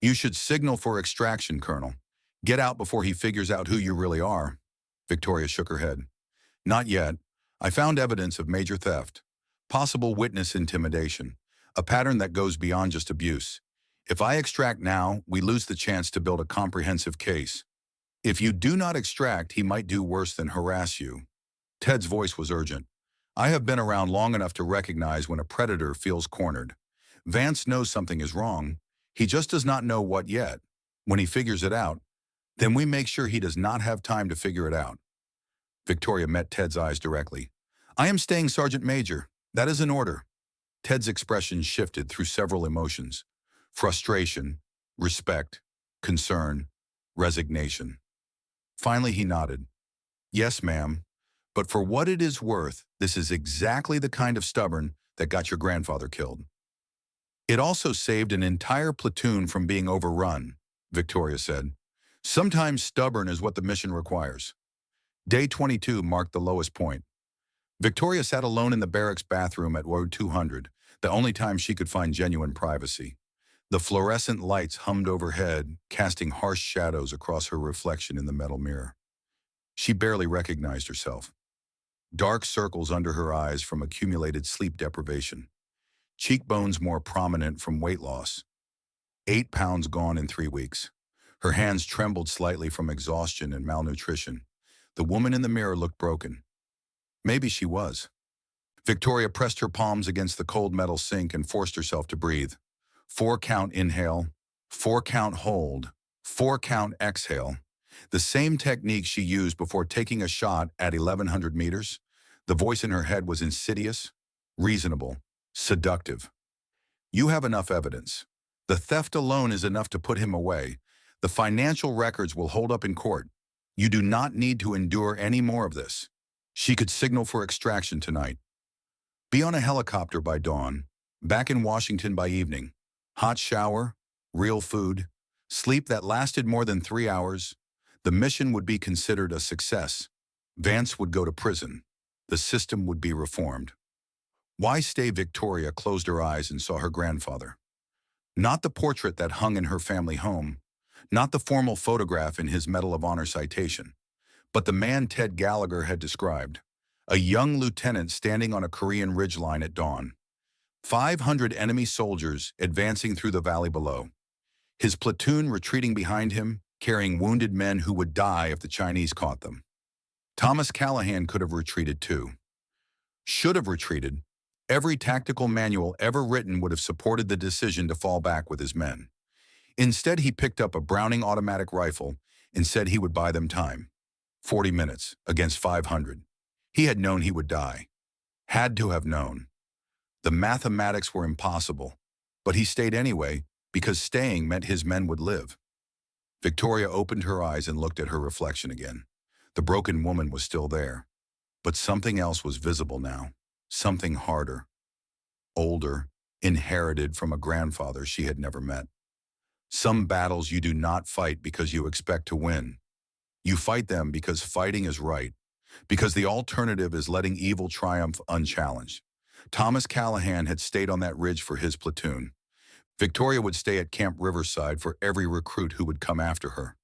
"You should signal for extraction, Colonel. Get out before he figures out who you really are." Victoria shook her head. "Not yet. I found evidence of major theft. Possible witness intimidation. A pattern that goes beyond just abuse. If I extract now, we lose the chance to build a comprehensive case. If you do not extract, he might do worse than harass you. Ted's voice was urgent. I have been around long enough to recognize when a predator feels cornered. Vance knows something is wrong. He just does not know what yet. When he figures it out, then we make sure he does not have time to figure it out. Victoria met Ted's eyes directly. I am staying Sergeant Major. That is an order. Ted's expression shifted through several emotions. Frustration, respect, concern, resignation. Finally, he nodded. Yes, ma'am. But for what it is worth, this is exactly the kind of stubborn that got your grandfather killed. It also saved an entire platoon from being overrun, Victoria said. Sometimes stubborn is what the mission requires. Day 22 marked the lowest point. Victoria sat alone in the barracks bathroom at Ward 200, the only time she could find genuine privacy. The fluorescent lights hummed overhead, casting harsh shadows across her reflection in the metal mirror. She barely recognized herself. Dark circles under her eyes from accumulated sleep deprivation. Cheekbones more prominent from weight loss. 8 pounds gone in 3 weeks. Her hands trembled slightly from exhaustion and malnutrition. The woman in the mirror looked broken. Maybe she was. Victoria pressed her palms against the cold metal sink and forced herself to breathe. 4-count inhale, 4-count hold, 4-count exhale. The same technique she used before taking a shot at 1,100 meters. The voice in her head was insidious, reasonable, seductive. You have enough evidence. The theft alone is enough to put him away. The financial records will hold up in court. You do not need to endure any more of this. She could signal for extraction tonight. Be on a helicopter by dawn, back in Washington by evening. Hot shower, real food, sleep that lasted more than 3 hours. The mission would be considered a success. Vance would go to prison. The system would be reformed. Why stay? Victoria closed her eyes and saw her grandfather. Not the portrait that hung in her family home, not the formal photograph in his Medal of Honor citation, but the man Ted Gallagher had described, a young lieutenant standing on a Korean ridgeline at dawn. 500 enemy soldiers advancing through the valley below. His platoon retreating behind him, carrying wounded men who would die if the Chinese caught them. Thomas Callahan could have retreated too. Should have retreated. Every tactical manual ever written would have supported the decision to fall back with his men. Instead, he picked up a Browning automatic rifle and said he would buy them time. 40 minutes against 500. He had known he would die. Had to have known. The mathematics were impossible, but he stayed anyway because staying meant his men would live. Victoria opened her eyes and looked at her reflection again. The broken woman was still there, but something else was visible now, something harder, older, inherited from a grandfather she had never met. Some battles you do not fight because you expect to win. You fight them because fighting is right, because the alternative is letting evil triumph unchallenged. Thomas Callahan had stayed on that ridge for his platoon. Victoria would stay at Camp Riverside for every recruit who would come after her.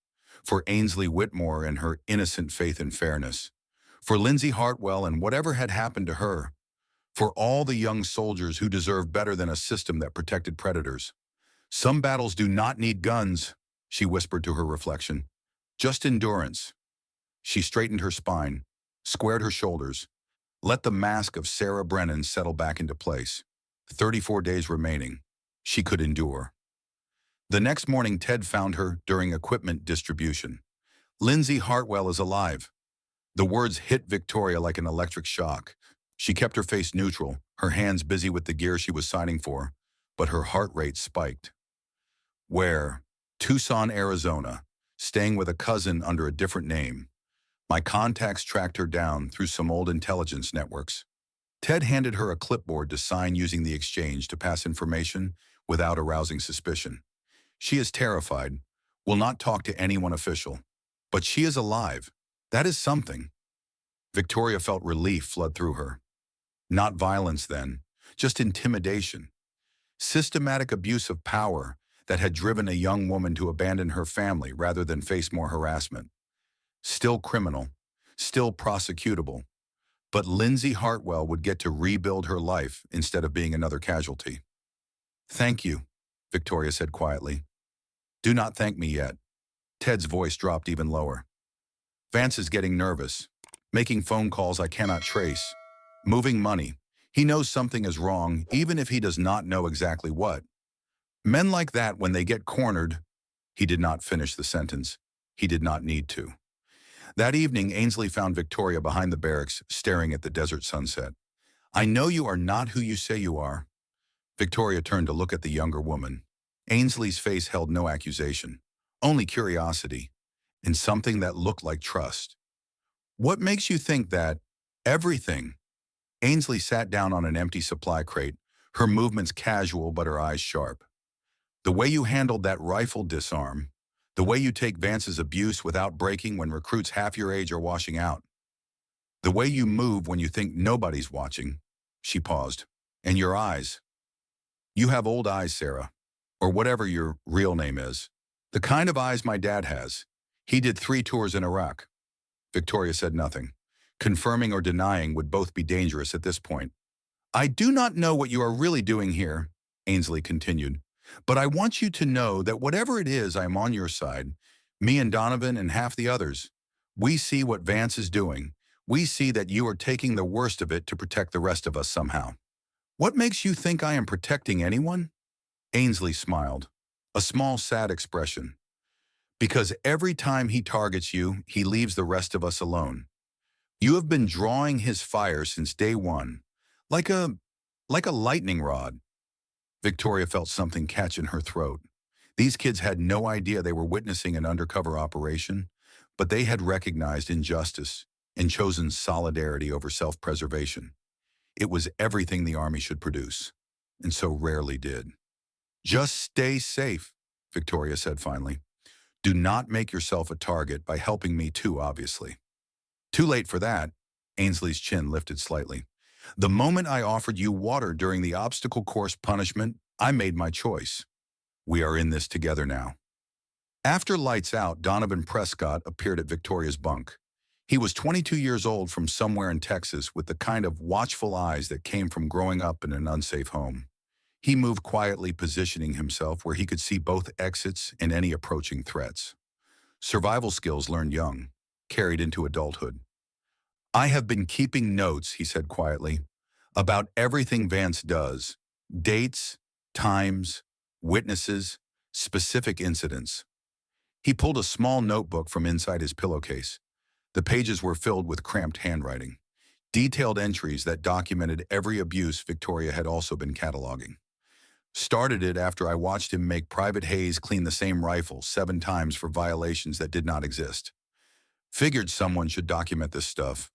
For Ainsley Whitmore and her innocent faith and fairness. For Lindsay Hartwell and whatever had happened to her. For all the young soldiers who deserved better than a system that protected predators. Some battles do not need guns, she whispered to her reflection. Just endurance. She straightened her spine, squared her shoulders, let the mask of Sarah Brennan settle back into place. 34 days remaining. She could endure. The next morning, Ted found her during equipment distribution. Lindsay Hartwell is alive. The words hit Victoria like an electric shock. She kept her face neutral, her hands busy with the gear she was signing for, but her heart rate spiked. Where? Tucson, Arizona, staying with a cousin under a different name. My contacts tracked her down through some old intelligence networks. Ted handed her a clipboard to sign using the exchange to pass information without arousing suspicion. She is terrified, will not talk to anyone official. But she is alive. That is something. Victoria felt relief flood through her. Not violence then, just intimidation. Systematic abuse of power that had driven a young woman to abandon her family rather than face more harassment. Still criminal, still prosecutable. But Lindsay Hartwell would get to rebuild her life instead of being another casualty. Thank you, Victoria said quietly. Do not thank me yet. Ted's voice dropped even lower. Vance is getting nervous, making phone calls I cannot trace, moving money. He knows something is wrong, even if he does not know exactly what. Men like that, when they get cornered, he did not finish the sentence. He did not need to. That evening, Ainsley found Victoria behind the barracks, staring at the desert sunset. I know you are not who you say you are. Victoria turned to look at the younger woman. Ainsley's face held no accusation, only curiosity, and something that looked like trust. What makes you think that? Everything. Ainsley sat down on an empty supply crate, her movements casual but her eyes sharp. The way you handled that rifle disarm, the way you take Vance's abuse without breaking when recruits half your age are washing out, the way you move when you think nobody's watching. She paused. And your eyes. You have old eyes, Sarah, or whatever your real name is. The kind of eyes my dad has. He did 3 tours in Iraq. Victoria said nothing. Confirming or denying would both be dangerous at this point. I do not know what you are really doing here, Ainsley continued, but I want you to know that whatever it is, I am on your side. Me and Donovan and half the others. We see what Vance is doing. We see that you are taking the worst of it to protect the rest of us somehow. What makes you think I am protecting anyone? Ainsley smiled, a small sad expression. Because every time he targets you, he leaves the rest of us alone. You have been drawing his fire since day one, like a lightning rod. Victoria felt something catch in her throat. These kids had no idea they were witnessing an undercover operation, but they had recognized injustice and chosen solidarity over self-preservation. It was everything the Army should produce, and so rarely did. Just stay safe, Victoria said finally. Do not make yourself a target by helping me too, obviously. Too late for that. Ainsley's chin lifted slightly. The moment I offered you water during the obstacle course punishment, I made my choice. We are in this together now. After lights out, Donovan Prescott appeared at Victoria's bunk. He was 22 years old from somewhere in Texas with the kind of watchful eyes that came from growing up in an unsafe home. He moved quietly, positioning himself where he could see both exits and any approaching threats. Survival skills learned young, carried into adulthood. I have been keeping notes, he said quietly, about everything Vance does. Dates, times, witnesses, specific incidents. He pulled a small notebook from inside his pillowcase. The pages were filled with cramped handwriting, detailed entries that documented every abuse Victoria had also been cataloging. Started it after I watched him make Private Hayes clean the same rifle 7 times for violations that did not exist. Figured someone should document this stuff.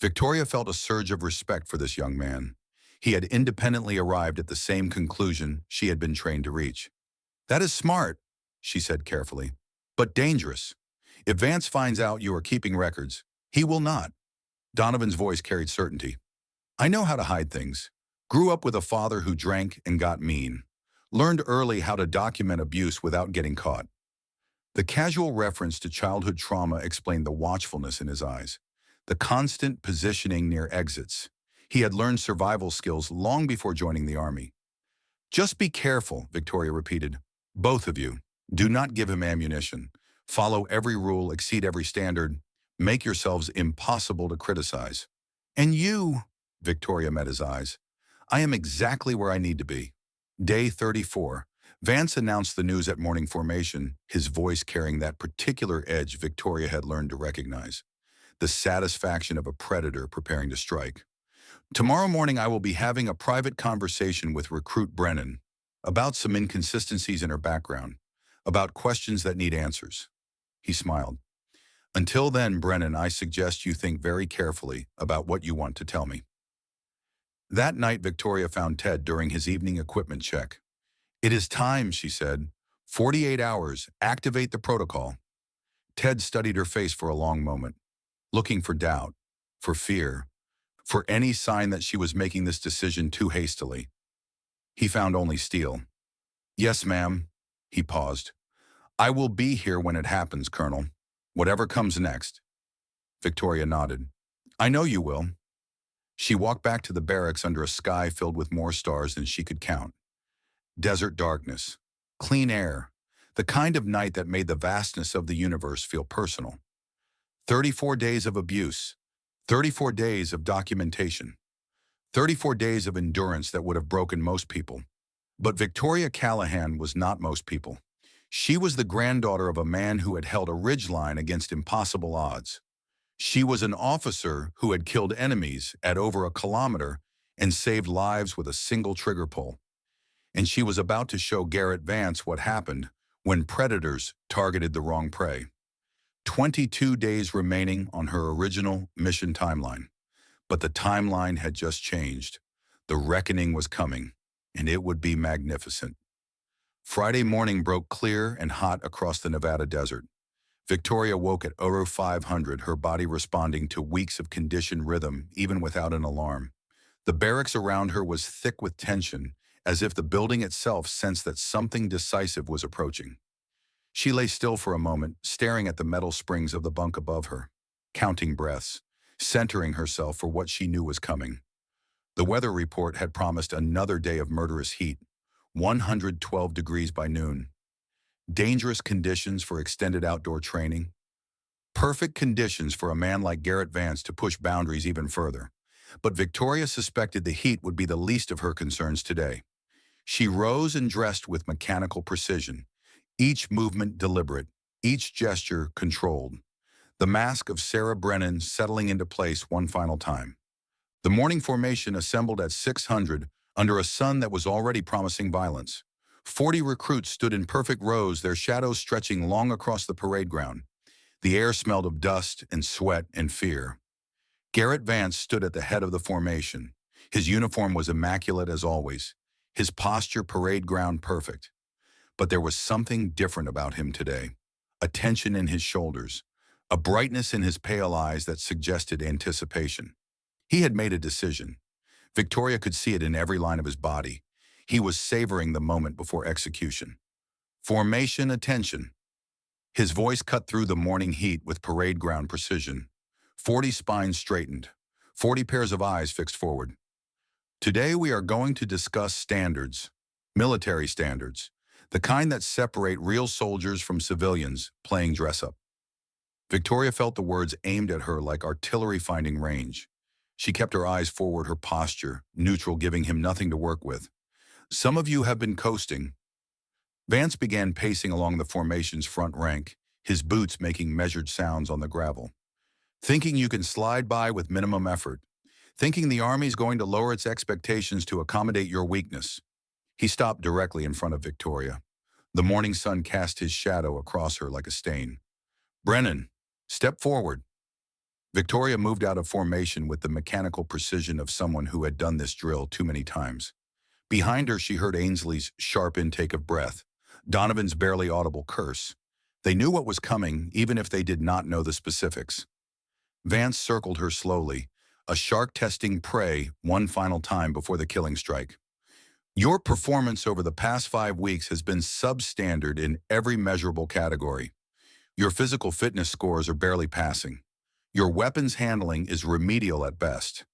Victoria felt a surge of respect for this young man. He had independently arrived at the same conclusion she had been trained to reach. That is smart, she said carefully, but dangerous. If Vance finds out you are keeping records, he will not. Donovan's voice carried certainty. I know how to hide things. Grew up with a father who drank and got mean. Learned early how to document abuse without getting caught. The casual reference to childhood trauma explained the watchfulness in his eyes, the constant positioning near exits. He had learned survival skills long before joining the Army. Just be careful, Victoria repeated. Both of you. Do not give him ammunition. Follow every rule, exceed every standard. Make yourselves impossible to criticize. And you, Victoria met his eyes. I am exactly where I need to be. Day 34. Vance announced the news at morning formation, his voice carrying that particular edge Victoria had learned to recognize. The satisfaction of a predator preparing to strike. Tomorrow morning I will be having a private conversation with recruit Brennan about some inconsistencies in her background, about questions that need answers. He smiled. Until then, Brennan, I suggest you think very carefully about what you want to tell me. That night, Victoria found Ted during his evening equipment check. It is time, she said. 48 hours. Activate the protocol. Ted studied her face for a long moment, looking for doubt, for fear, for any sign that she was making this decision too hastily. He found only steel. Yes, ma'am. He paused. I will be here when it happens, Colonel. Whatever comes next. Victoria nodded. I know you will. She walked back to the barracks under a sky filled with more stars than she could count. Desert darkness. clean air, the kind of night that made the vastness of the universe feel personal. 34 days of abuse, 34 days of documentation, 34 days of endurance that would have broken most people. But Victoria Callahan was not most people. She was the granddaughter of a man who had held a ridgeline against impossible odds. She was an officer who had killed enemies at over a kilometer and saved lives with a single trigger pull. And she was about to show Garrett Vance what happened when predators targeted the wrong prey. 22 days remaining on her original mission timeline. But the timeline had just changed. The reckoning was coming, and it would be magnificent. Friday morning broke clear and hot across the Nevada desert. Victoria woke at 0500, her body responding to weeks of conditioned rhythm, even without an alarm. The barracks around her was thick with tension, as if the building itself sensed that something decisive was approaching. She lay still for a moment, staring at the metal springs of the bunk above her, counting breaths, centering herself for what she knew was coming. The weather report had promised another day of murderous heat, 112 degrees by noon. Dangerous conditions for extended outdoor training. Perfect conditions for a man like Garrett Vance to push boundaries even further. But Victoria suspected the heat would be the least of her concerns today. She rose and dressed with mechanical precision, each movement deliberate, each gesture controlled. The mask of Sarah Brennan settling into place one final time. The morning formation assembled at 600 under a sun that was already promising violence. 40 recruits stood in perfect rows, their shadows stretching long across the parade ground. The air smelled of dust and sweat and fear. Garrett Vance stood at the head of the formation. His uniform was immaculate as always, his posture parade ground perfect. But there was something different about him today. A tension in his shoulders, a brightness in his pale eyes that suggested anticipation. He had made a decision. Victoria could see it in every line of his body. He was savoring the moment before execution. Formation attention. His voice cut through the morning heat with parade ground precision. 40 spines straightened, 40 pairs of eyes fixed forward. Today we are going to discuss standards, military standards, the kind that separate real soldiers from civilians playing dress-up. Victoria felt the words aimed at her like artillery finding range. She kept her eyes forward, her posture neutral, giving him nothing to work with. Some of you have been coasting. Vance began pacing along the formation's front rank, his boots making measured sounds on the gravel. Thinking you can slide by with minimum effort. Thinking the Army's going to lower its expectations to accommodate your weakness. He stopped directly in front of Victoria. The morning sun cast his shadow across her like a stain. Brennan, step forward. Victoria moved out of formation with the mechanical precision of someone who had done this drill too many times. Behind her, she heard Ainsley's sharp intake of breath, Donovan's barely audible curse. They knew what was coming, even if they did not know the specifics. Vance circled her slowly, a shark testing prey one final time before the killing strike. Your performance over the past 5 weeks has been substandard in every measurable category. Your physical fitness scores are barely passing. Your weapons handling is remedial at best.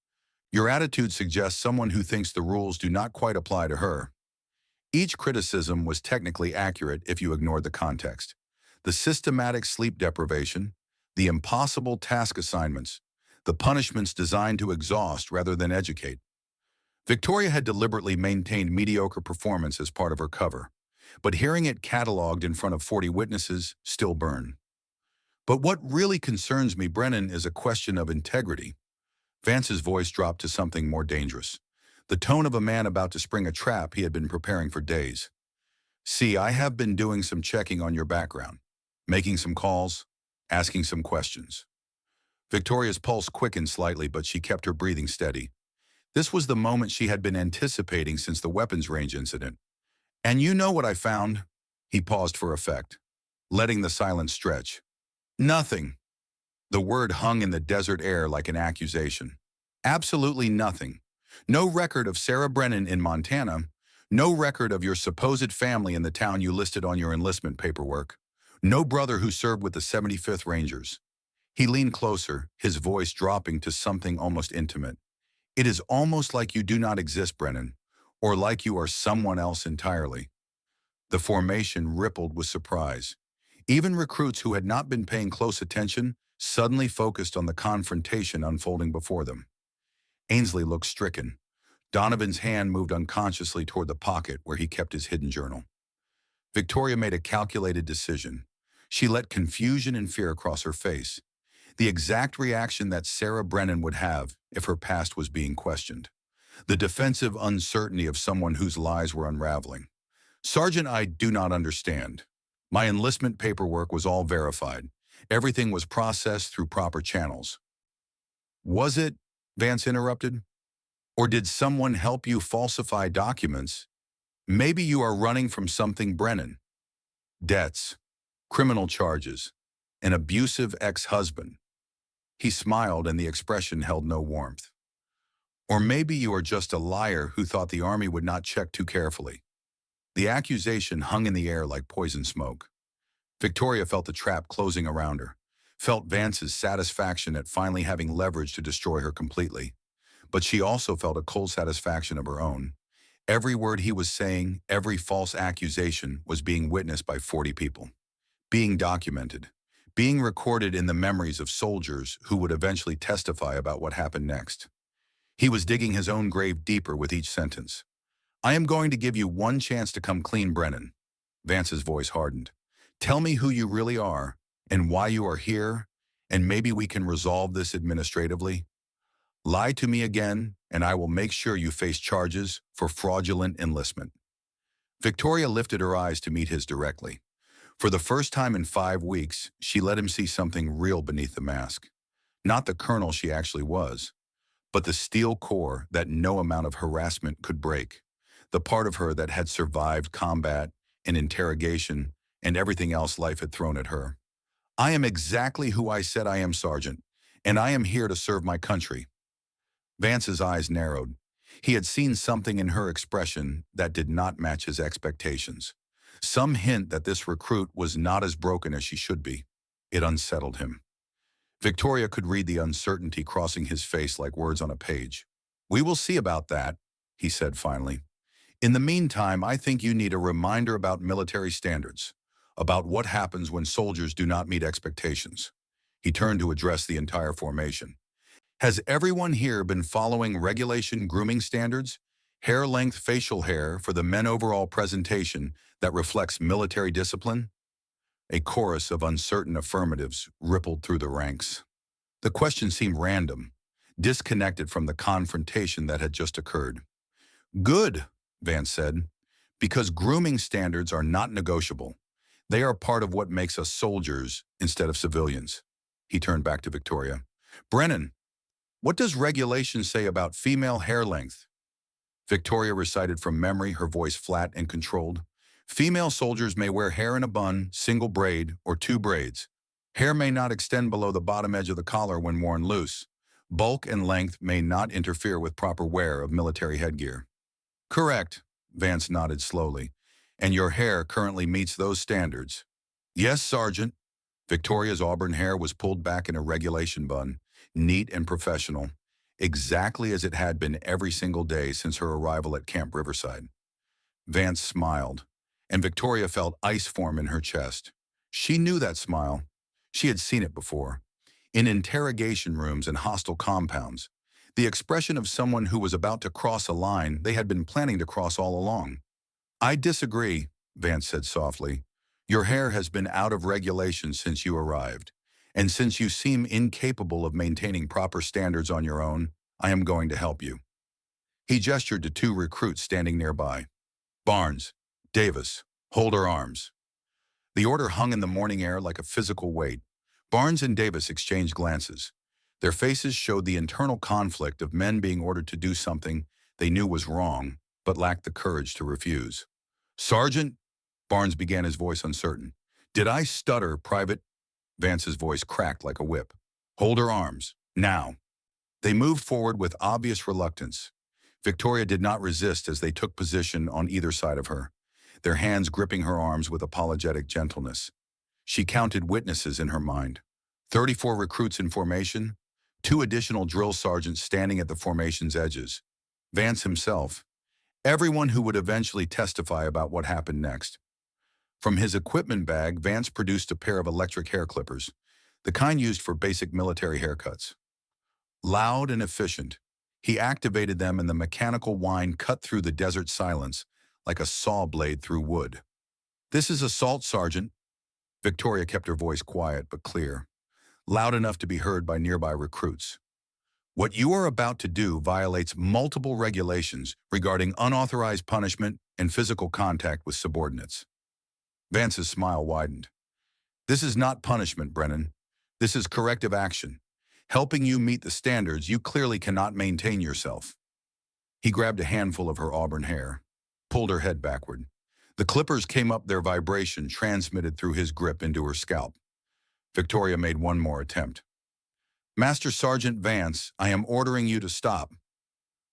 Your attitude suggests someone who thinks the rules do not quite apply to her. Each criticism was technically accurate if you ignored the context. The systematic sleep deprivation, the impossible task assignments, the punishments designed to exhaust rather than educate. Victoria had deliberately maintained mediocre performance as part of her cover, but hearing it cataloged in front of 40 witnesses still burned. But what really concerns me, Brennan, is a question of integrity. Vance's voice dropped to something more dangerous, the tone of a man about to spring a trap he had been preparing for days. See, I have been doing some checking on your background, making some calls, asking some questions. Victoria's pulse quickened slightly, but she kept her breathing steady. This was the moment she had been anticipating since the weapons range incident. And you know what I found? He paused for effect, letting the silence stretch. Nothing. The word hung in the desert air like an accusation. Absolutely nothing. No record of Sarah Brennan in Montana. No record of your supposed family in the town you listed on your enlistment paperwork. No brother who served with the 75th Rangers. He leaned closer, his voice dropping to something almost intimate. It is almost like you do not exist, Brennan, or like you are someone else entirely. The formation rippled with surprise. Even recruits who had not been paying close attention suddenly focused on the confrontation unfolding before them. Ainsley looked stricken. Donovan's hand moved unconsciously toward the pocket where he kept his hidden journal. Victoria made a calculated decision. She let confusion and fear cross her face, the exact reaction that Sarah Brennan would have if her past was being questioned. The defensive uncertainty of someone whose lies were unraveling. Sergeant, I do not understand. My enlistment paperwork was all verified. Everything was processed through proper channels. Was it? Vance interrupted. Or did someone help you falsify documents? Maybe you are running from something, Brennan. Debts, criminal charges, an abusive ex-husband. He smiled and the expression held no warmth. Or maybe you are just a liar who thought the Army would not check too carefully. The accusation hung in the air like poison smoke. Victoria felt the trap closing around her, felt Vance's satisfaction at finally having leverage to destroy her completely. But she also felt a cold satisfaction of her own. Every word he was saying, every false accusation was being witnessed by 40 people, being documented, being recorded in the memories of soldiers who would eventually testify about what happened next. He was digging his own grave deeper with each sentence. I am going to give you one chance to come clean, Brennan. Vance's voice hardened. Tell me who you really are and why you are here, and maybe we can resolve this administratively. Lie to me again, and I will make sure you face charges for fraudulent enlistment. Victoria lifted her eyes to meet his directly. For the first time in 5 weeks, she let him see something real beneath the mask. Not the colonel she actually was, but the steel core that no amount of harassment could break. The part of her that had survived combat and interrogation and everything else life had thrown at her. I am exactly who I said I am, Sergeant, and I am here to serve my country. Vance's eyes narrowed. He had seen something in her expression that did not match his expectations. Some hint that this recruit was not as broken as she should be. It unsettled him. Victoria could read the uncertainty crossing his face like words on a page. We will see about that, he said finally. In the meantime, I think you need a reminder about military standards, about what happens when soldiers do not meet expectations. He turned to address the entire formation. Has everyone here been following regulation grooming standards? Hair length facial hair for the men overall presentation that reflects military discipline? A chorus of uncertain affirmatives rippled through the ranks. The question seemed random, disconnected from the confrontation that had just occurred. Good, Vance said, because grooming standards are not negotiable. They are part of what makes us soldiers instead of civilians. He turned back to Victoria. Brennan, what does regulation say about female hair length? Victoria recited from memory, her voice flat and controlled. Female soldiers may wear hair in a bun, single braid, or 2 braids. Hair may not extend below the bottom edge of the collar when worn loose. Bulk and length may not interfere with proper wear of military headgear. Correct, Vance nodded slowly. And your hair currently meets those standards. Yes, Sergeant. Victoria's auburn hair was pulled back in a regulation bun, neat and professional, exactly as it had been every single day since her arrival at Camp Riverside. Vance smiled, and Victoria felt ice form in her chest. She knew that smile. She had seen it before. In interrogation rooms and hostile compounds, the expression of someone who was about to cross a line they had been planning to cross all along. I disagree, Vance said softly. Your hair has been out of regulation since you arrived, and since you seem incapable of maintaining proper standards on your own, I am going to help you. He gestured to 2 recruits standing nearby. Barnes, Davis, hold her arms. The order hung in the morning air like a physical weight. Barnes and Davis exchanged glances. Their faces showed the internal conflict of men being ordered to do something they knew was wrong, but lacked the courage to refuse. Sergeant, Barnes began, his voice uncertain. Did I stutter, Private? Vance's voice cracked like a whip. Hold her arms, now. They moved forward with obvious reluctance. Victoria did not resist as they took position on either side of her, their hands gripping her arms with apologetic gentleness. She counted witnesses in her mind. 34 recruits in formation, 2 additional drill sergeants standing at the formation's edges, Vance himself, everyone who would eventually testify about what happened next. From his equipment bag, Vance produced a pair of electric hair clippers, the kind used for basic military haircuts. Loud and efficient, he activated them and the mechanical whine cut through the desert silence like a saw blade through wood. "This is assault, Sergeant." Victoria kept her voice quiet but clear, loud enough to be heard by nearby recruits. "What you are about to do violates multiple regulations regarding unauthorized punishment and physical contact with subordinates." Vance's smile widened. "This is not punishment, Brennan. This is corrective action, helping you meet the standards you clearly cannot maintain yourself." He grabbed a handful of her auburn hair, pulled her head backward. The clippers came up, their vibration transmitted through his grip into her scalp. Victoria made one more attempt. "Master Sergeant Vance, I am ordering you to stop."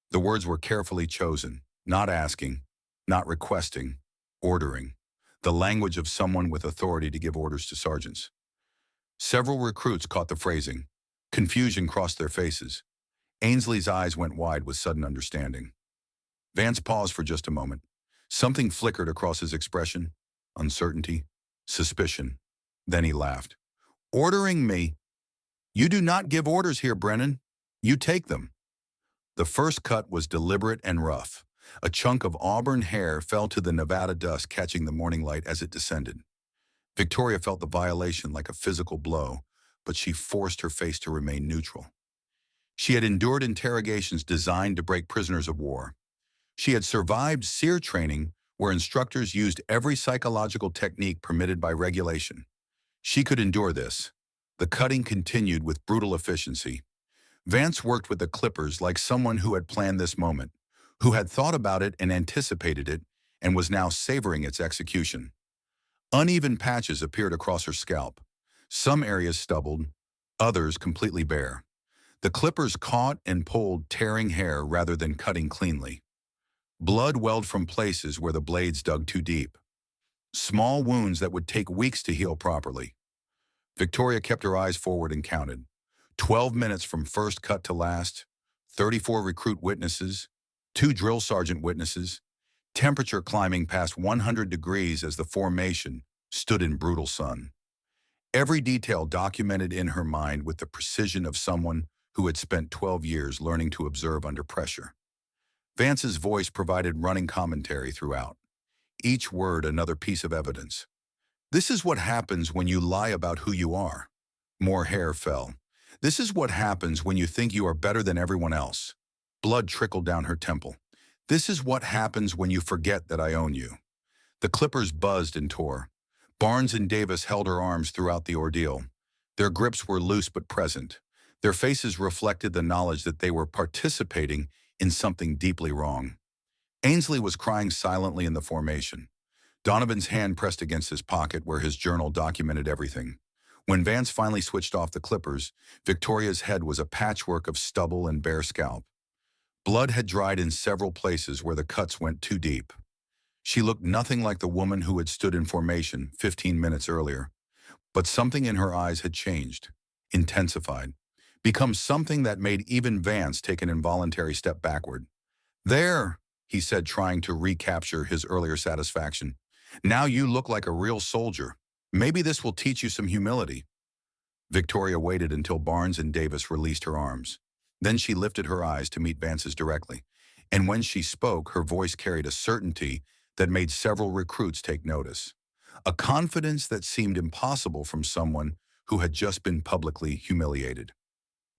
The words were carefully chosen, not asking, not requesting, ordering. The language of someone with authority to give orders to sergeants. Several recruits caught the phrasing. Confusion crossed their faces. Ainsley's eyes went wide with sudden understanding. Vance paused for just a moment. Something flickered across his expression. Uncertainty, suspicion. Then he laughed. "Ordering me? You do not give orders here, Brennan. You take them." The first cut was deliberate and rough. A chunk of auburn hair fell to the Nevada dust, catching the morning light as it descended. Victoria felt the violation like a physical blow, but she forced her face to remain neutral. She had endured interrogations designed to break prisoners of war. She had survived SEER training where instructors used every psychological technique permitted by regulation. She could endure this. The cutting continued with brutal efficiency. Vance worked with the clippers like someone who had planned this moment, who had thought about it and anticipated it, and was now savoring its execution. Uneven patches appeared across her scalp, some areas stubbled, others completely bare. The clippers caught and pulled, tearing hair rather than cutting cleanly. Blood welled from places where the blades dug too deep. Small wounds that would take weeks to heal properly. Victoria kept her eyes forward and counted. 12 minutes from first cut to last, 34 recruit witnesses, 2 drill sergeant witnesses, temperature climbing past 100 degrees as the formation stood in brutal sun. Every detail documented in her mind with the precision of someone who had spent 12 years learning to observe under pressure. Vance's voice provided running commentary throughout, each word another piece of evidence. "This is what happens when you lie about who you are." More hair fell. "This is what happens when you think you are better than everyone else." Blood trickled down her temple. "This is what happens when you forget that I own you." The clippers buzzed and tore. Barnes and Davis held her arms throughout the ordeal. Their grips were loose but present. Their faces reflected the knowledge that they were participating in something deeply wrong. Ainsley was crying silently in the formation. Donovan's hand pressed against his pocket where his journal documented everything. When Vance finally switched off the clippers, Victoria's head was a patchwork of stubble and bare scalp. Blood had dried in several places where the cuts went too deep. She looked nothing like the woman who had stood in formation 15 minutes earlier. But something in her eyes had changed, intensified, become something that made even Vance take an involuntary step backward. "There," he said, trying to recapture his earlier satisfaction. "Now you look like a real soldier. Maybe this will teach you some humility." Victoria waited until Barnes and Davis released her arms. Then she lifted her eyes to meet Vance's directly, and when she spoke, her voice carried a certainty that made several recruits take notice. A confidence that seemed impossible from someone who had just been publicly humiliated.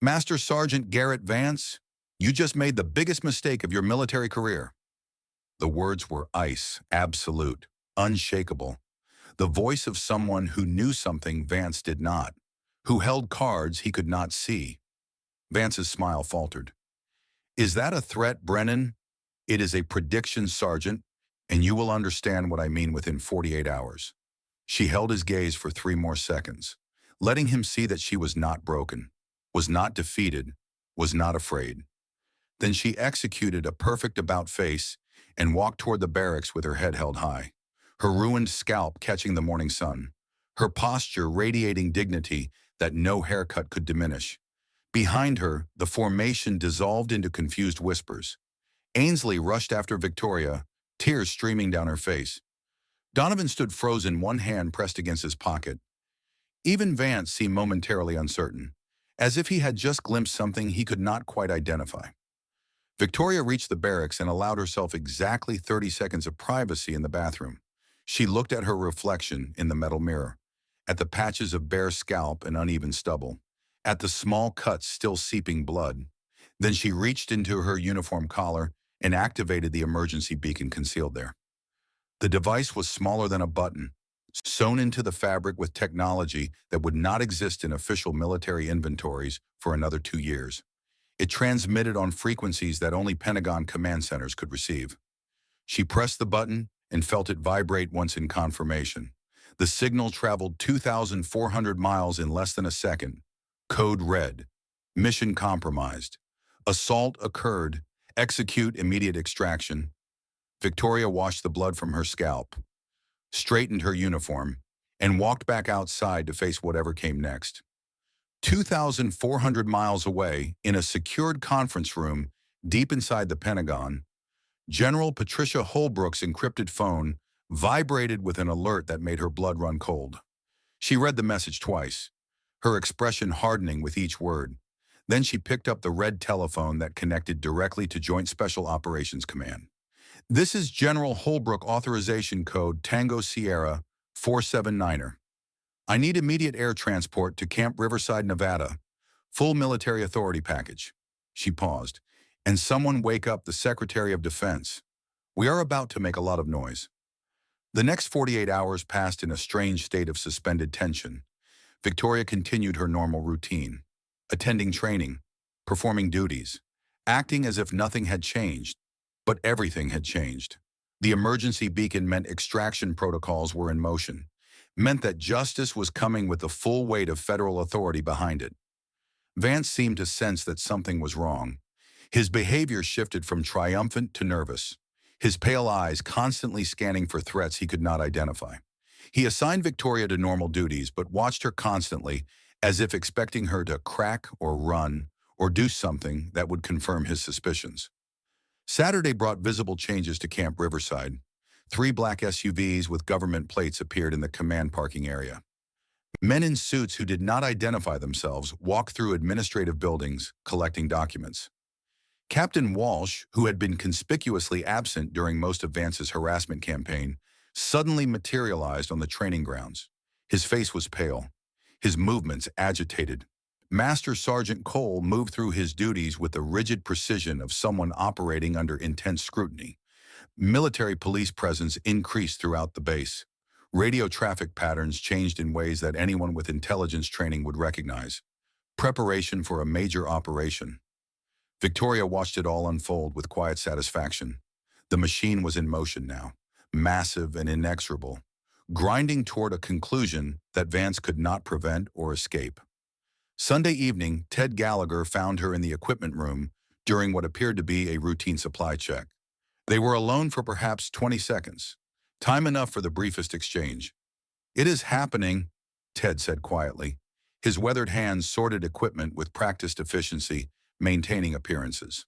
"Master Sergeant Garrett Vance, you just made the biggest mistake of your military career." The words were ice, absolute, unshakable. The voice of someone who knew something Vance did not, who held cards he could not see. Vance's smile faltered. "Is that a threat, Brennan?" "It is a prediction, Sergeant, and you will understand what I mean within 48 hours. She held his gaze for 3 more seconds, letting him see that she was not broken, was not defeated, was not afraid. Then she executed a perfect about-face and walked toward the barracks with her head held high, her ruined scalp catching the morning sun, her posture radiating dignity that no haircut could diminish. Behind her, the formation dissolved into confused whispers. Ainsley rushed after Victoria, tears streaming down her face. Donovan stood frozen, one hand pressed against his pocket. Even Vance seemed momentarily uncertain, as if he had just glimpsed something he could not quite identify. Victoria reached the barracks and allowed herself exactly 30 seconds of privacy in the bathroom. She looked at her reflection in the metal mirror, at the patches of bare scalp and uneven stubble, at the small cuts still seeping blood. Then she reached into her uniform collar and activated the emergency beacon concealed there. The device was smaller than a button, sewn into the fabric with technology that would not exist in official military inventories for another 2 years. It transmitted on frequencies that only Pentagon command centers could receive. She pressed the button and felt it vibrate once in confirmation. The signal traveled 2,400 miles in less than a second. Code red. Mission compromised. Assault occurred. Execute immediate extraction. Victoria washed the blood from her scalp, straightened her uniform, and walked back outside to face whatever came next. 2,400 miles away, in a secured conference room deep inside the Pentagon, General Patricia Holbrook's encrypted phone vibrated with an alert that made her blood run cold. She read the message twice, her expression hardening with each word. Then she picked up the red telephone that connected directly to Joint Special Operations Command. "This is General Holbrook, authorization code Tango Sierra 479er. I need immediate air transport to Camp Riverside, Nevada. Full military authority package." She paused. "And someone wake up the Secretary of Defense. We are about to make a lot of noise." The next 48 hours passed in a strange state of suspended tension. Victoria continued her normal routine, attending training, performing duties, acting as if nothing had changed. But everything had changed. The emergency beacon meant extraction protocols were in motion, meant that justice was coming with the full weight of federal authority behind it. Vance seemed to sense that something was wrong. His behavior shifted from triumphant to nervous, his pale eyes constantly scanning for threats he could not identify. He assigned Victoria to normal duties, but watched her constantly, as if expecting her to crack or run or do something that would confirm his suspicions. Saturday brought visible changes to Camp Riverside. 3 black SUVs with government plates appeared in the command parking area. Men in suits who did not identify themselves walked through administrative buildings, collecting documents. Captain Walsh, who had been conspicuously absent during most of Vance's harassment campaign, suddenly materialized on the training grounds. His face was pale, his movements agitated. Master Sergeant Cole moved through his duties with the rigid precision of someone operating under intense scrutiny. Military police presence increased throughout the base. Radio traffic patterns changed in ways that anyone with intelligence training would recognize. Preparation for a major operation. Victoria watched it all unfold with quiet satisfaction. The machine was in motion now, massive and inexorable, grinding toward a conclusion that Vance could not prevent or escape. Sunday evening, Ted Gallagher found her in the equipment room during what appeared to be a routine supply check. They were alone for perhaps 20 seconds, time enough for the briefest exchange. "It is happening," Ted said quietly. His weathered hands sorted equipment with practiced efficiency, maintaining appearances.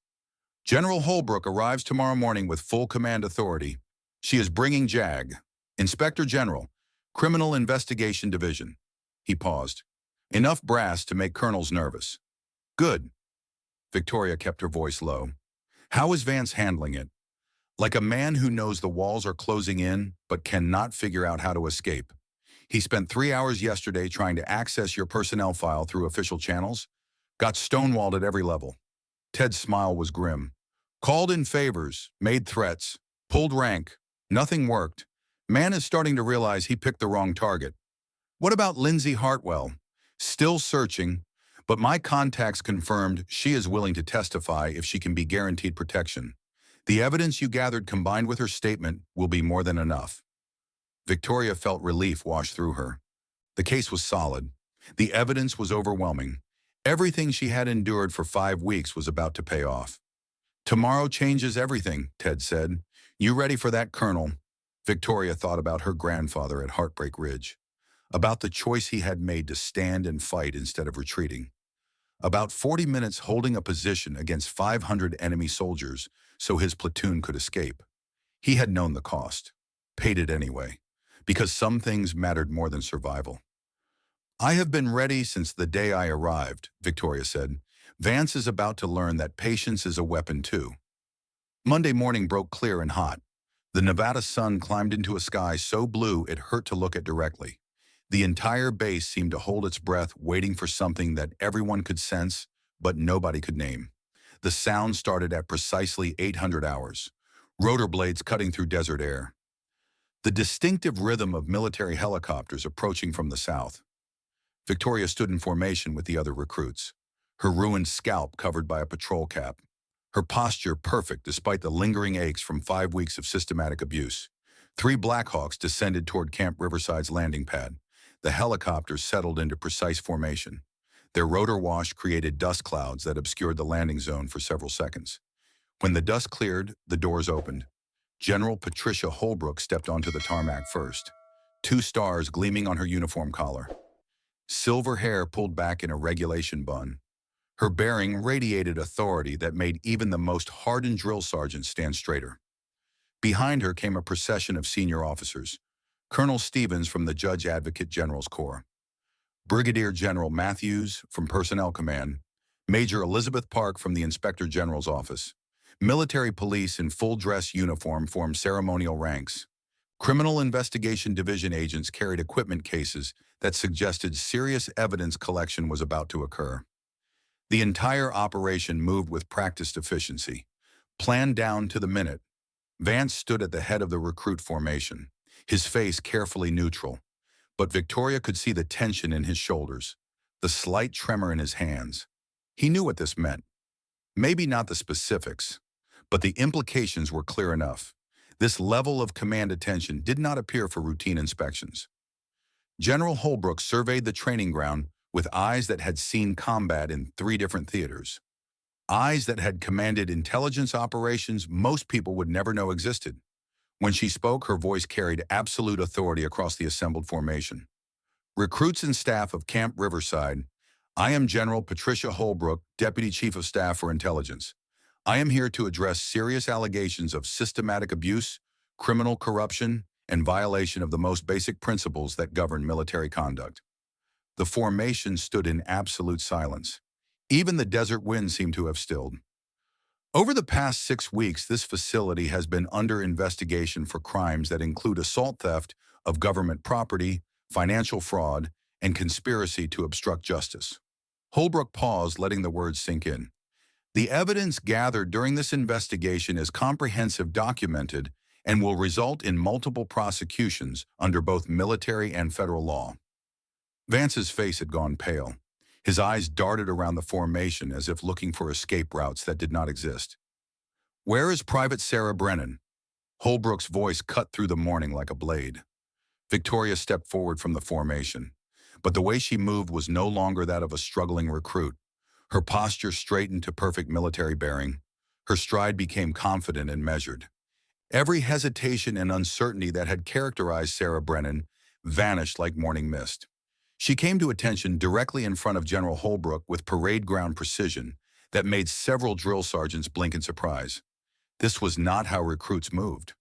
"General Holbrook arrives tomorrow morning with full command authority. She is bringing JAG, Inspector General, Criminal Investigation Division." He paused. Enough brass to make colonels nervous. "Good." Victoria kept her voice low. "How is Vance handling it?" "Like a man who knows the walls are closing in, but cannot figure out how to escape. He spent 3 hours yesterday trying to access your personnel file through official channels. Got stonewalled at every level." Ted's smile was grim. "Called in favors, made threats, pulled rank. Nothing worked. Man is starting to realize he picked the wrong target." "What about Lindsay Hartwell?" "Still searching, but my contacts confirmed she is willing to testify if she can be guaranteed protection. The evidence you gathered combined with her statement will be more than enough." Victoria felt relief wash through her. The case was solid. The evidence was overwhelming. Everything she had endured for 5 weeks was about to pay off. "Tomorrow changes everything," Ted said. "You ready for that, Colonel?" Victoria thought about her grandfather at Heartbreak Ridge, about the choice he had made to stand and fight instead of retreating, about 40 minutes holding a position against 500 enemy soldiers so his platoon could escape. He had known the cost, paid it anyway. because some things mattered more than survival. "I have been ready since the day I arrived," Victoria said. "Vance is about to learn that patience is a weapon too." Monday morning broke clear and hot. The Nevada sun climbed into a sky so blue it hurt to look at directly. The entire base seemed to hold its breath, waiting for something that everyone could sense, but nobody could name. The sound started at precisely 800 hours. Rotor blades cutting through desert air. The distinctive rhythm of military helicopters approaching from the south. Victoria stood in formation with the other recruits, her ruined scalp covered by a patrol cap, her posture perfect despite the lingering aches from 5 weeks of systematic abuse. 3 Blackhawks descended toward Camp Riverside's landing pad. The helicopters settled into precise formation. Their rotor wash created dust clouds that obscured the landing zone for several seconds. When the dust cleared, the doors opened. General Patricia Holbrook stepped onto the tarmac first, 2 stars gleaming on her uniform collar. Silver hair pulled back in a regulation bun. Her bearing radiated authority that made even the most hardened drill sergeant stand straighter. Behind her came a procession of senior officers. Colonel Stevens from the Judge Advocate General's Corps, Brigadier General Matthews from Personnel Command, Major Elizabeth Park from the Inspector General's Office. Military police in full-dress uniform formed ceremonial ranks. Criminal Investigation Division agents carried equipment cases that suggested serious evidence collection was about to occur. The entire operation moved with practiced efficiency, planned down to the minute. Vance stood at the head of the recruit formation, his face carefully neutral, but Victoria could see the tension in his shoulders, the slight tremor in his hands. He knew what this meant. Maybe not the specifics, but the implications were clear enough. This level of command attention did not appear for routine inspections. General Holbrook surveyed the training ground with eyes that had seen combat in 3 different theaters. Eyes that had commanded intelligence operations most people would never know existed. When she spoke, her voice carried absolute authority across the assembled formation. "Recruits and staff of Camp Riverside, I am General Patricia Holbrook, Deputy Chief of Staff for Intelligence. I am here to address serious allegations of systematic abuse, criminal corruption, and violation of the most basic principles that govern military conduct." The formation stood in absolute silence. Even the desert wind seemed to have stilled. Over the past 6 weeks, this facility has been under investigation for crimes that include assault theft of government property, financial fraud, and conspiracy to obstruct justice. Holbrook paused, letting the words sink in. "The evidence gathered during this investigation is comprehensive, documented, and will result in multiple prosecutions under both military and federal law." Vance's face had gone pale. His eyes darted around the formation as if looking for escape routes that did not exist. "Where is Private Sarah Brennan?" Holbrook's voice cut through the morning like a blade. Victoria stepped forward from the formation, but the way she moved was no longer that of a struggling recruit. Her posture straightened to perfect military bearing. Her stride became confident and measured. Every hesitation and uncertainty that had characterized Sarah Brennan vanished like morning mist. She came to attention directly in front of General Holbrook with parade ground precision that made several drill sergeants blink in surprise. This was not how recruits moved.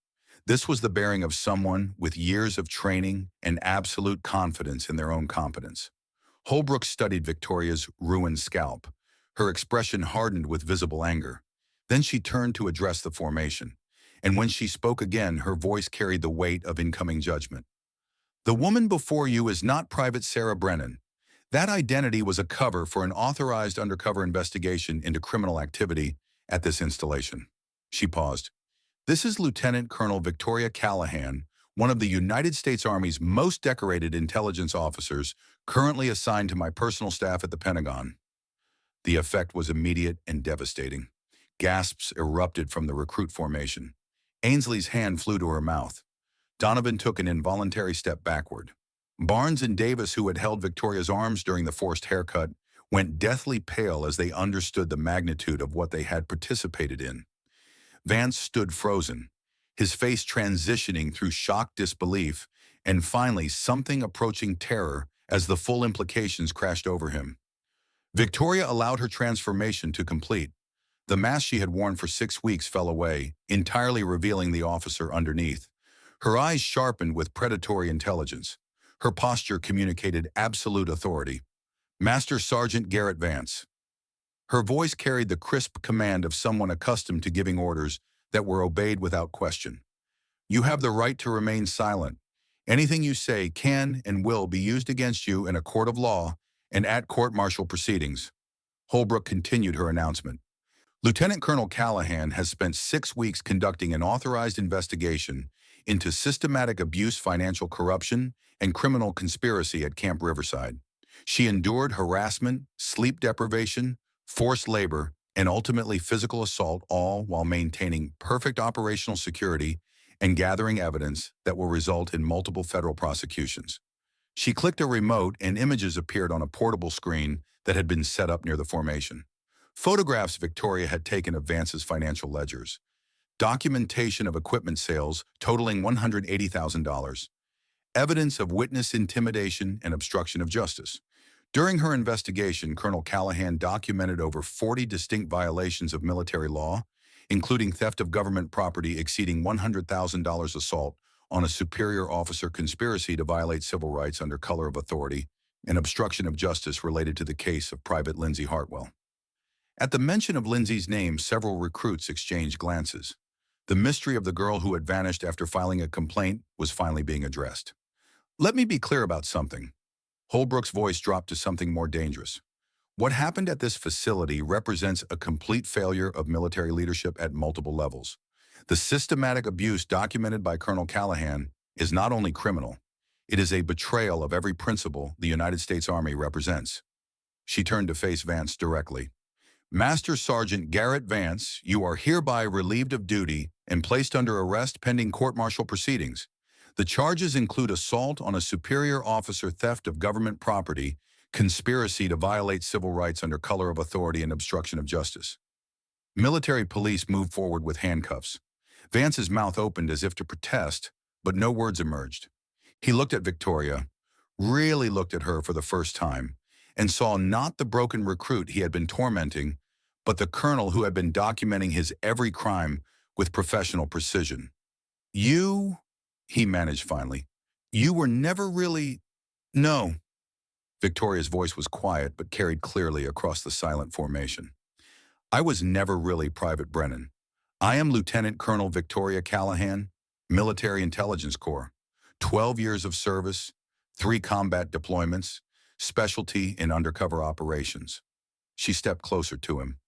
This was the bearing of someone with years of training and absolute confidence in their own competence. Holbrook studied Victoria's ruined scalp. Her expression hardened with visible anger. Then she turned to address the formation, and when she spoke again, her voice carried the weight of incoming judgment. "The woman before you is not Private Sarah Brennan. That identity was a cover for an authorized undercover investigation into criminal activity at this installation." She paused. "This is Lieutenant Colonel Victoria Callahan, one of the United States Army's most decorated intelligence officers, currently assigned to my personal staff at the Pentagon." The effect was immediate and devastating. Gasps erupted from the recruit formation. Ainsley's hand flew to her mouth. Donovan took an involuntary step backward. Barnes and Davis, who had held Victoria's arms during the forced haircut, went deathly pale as they understood the magnitude of what they had participated in. Vance stood frozen, his face transitioning through shocked disbelief and finally something approaching terror as the full implications crashed over him. Victoria allowed her transformation to complete. The mask she had worn for 6 weeks fell away, entirely revealing the officer underneath. Her eyes sharpened with predatory intelligence. Her posture communicated absolute authority. Master Sergeant Garrett Vance. Her voice carried the crisp command of someone accustomed to giving orders that were obeyed without question. You have the right to remain silent. Anything you say can and will be used against you in a court of law and at court-martial proceedings. Holbrook continued her announcement. Lieutenant Colonel Callahan has spent 6 weeks conducting an authorized investigation into systematic abuse, financial corruption, and criminal conspiracy at Camp Riverside. She endured harassment, sleep deprivation, forced labor, and ultimately physical assault, all while maintaining perfect operational security and gathering evidence that will result in multiple federal prosecutions. She clicked a remote and images appeared on a portable screen that had been set up near the formation. Photographs Victoria had taken of Vance's financial ledgers. Documentation of equipment sales totaling $180,000. Evidence of witness intimidation and obstruction of justice. During her investigation, Colonel Callahan documented over 40 distinct violations of military law, including theft of government property exceeding $100,000, assault on a superior officer, conspiracy to violate civil rights under color of authority, and obstruction of justice related to the case of Private Lindsay Hartwell. At the mention of Lindsay's name, several recruits exchanged glances. The mystery of the girl who had vanished after filing a complaint was finally being addressed. Let me be clear about something. Holbrook's voice dropped to something more dangerous. What happened at this facility represents a complete failure of military leadership at multiple levels. The systematic abuse documented by Colonel Callahan is not only criminal, it is a betrayal of every principle the United States Army represents. She turned to face Vance directly. Master Sergeant Garrett Vance, you are hereby relieved of duty and placed under arrest pending court-martial proceedings. The charges include assault on a superior officer, theft of government property, conspiracy to violate civil rights under color of authority, and obstruction of justice. Military police moved forward with handcuffs. Vance's mouth opened as if to protest, but no words emerged. He looked at Victoria, really looked at her for the first time, and saw not the broken recruit he had been tormenting, but the colonel who had been documenting his every crime with professional precision. You, he managed finally, you were never really... No. Victoria's voice was quiet but carried clearly across the silent formation. I was never really Private Brennan. I am Lieutenant Colonel Victoria Callahan, Military Intelligence Corps. 12 years of service, 3 combat deployments, specialty in undercover operations. She stepped closer to him.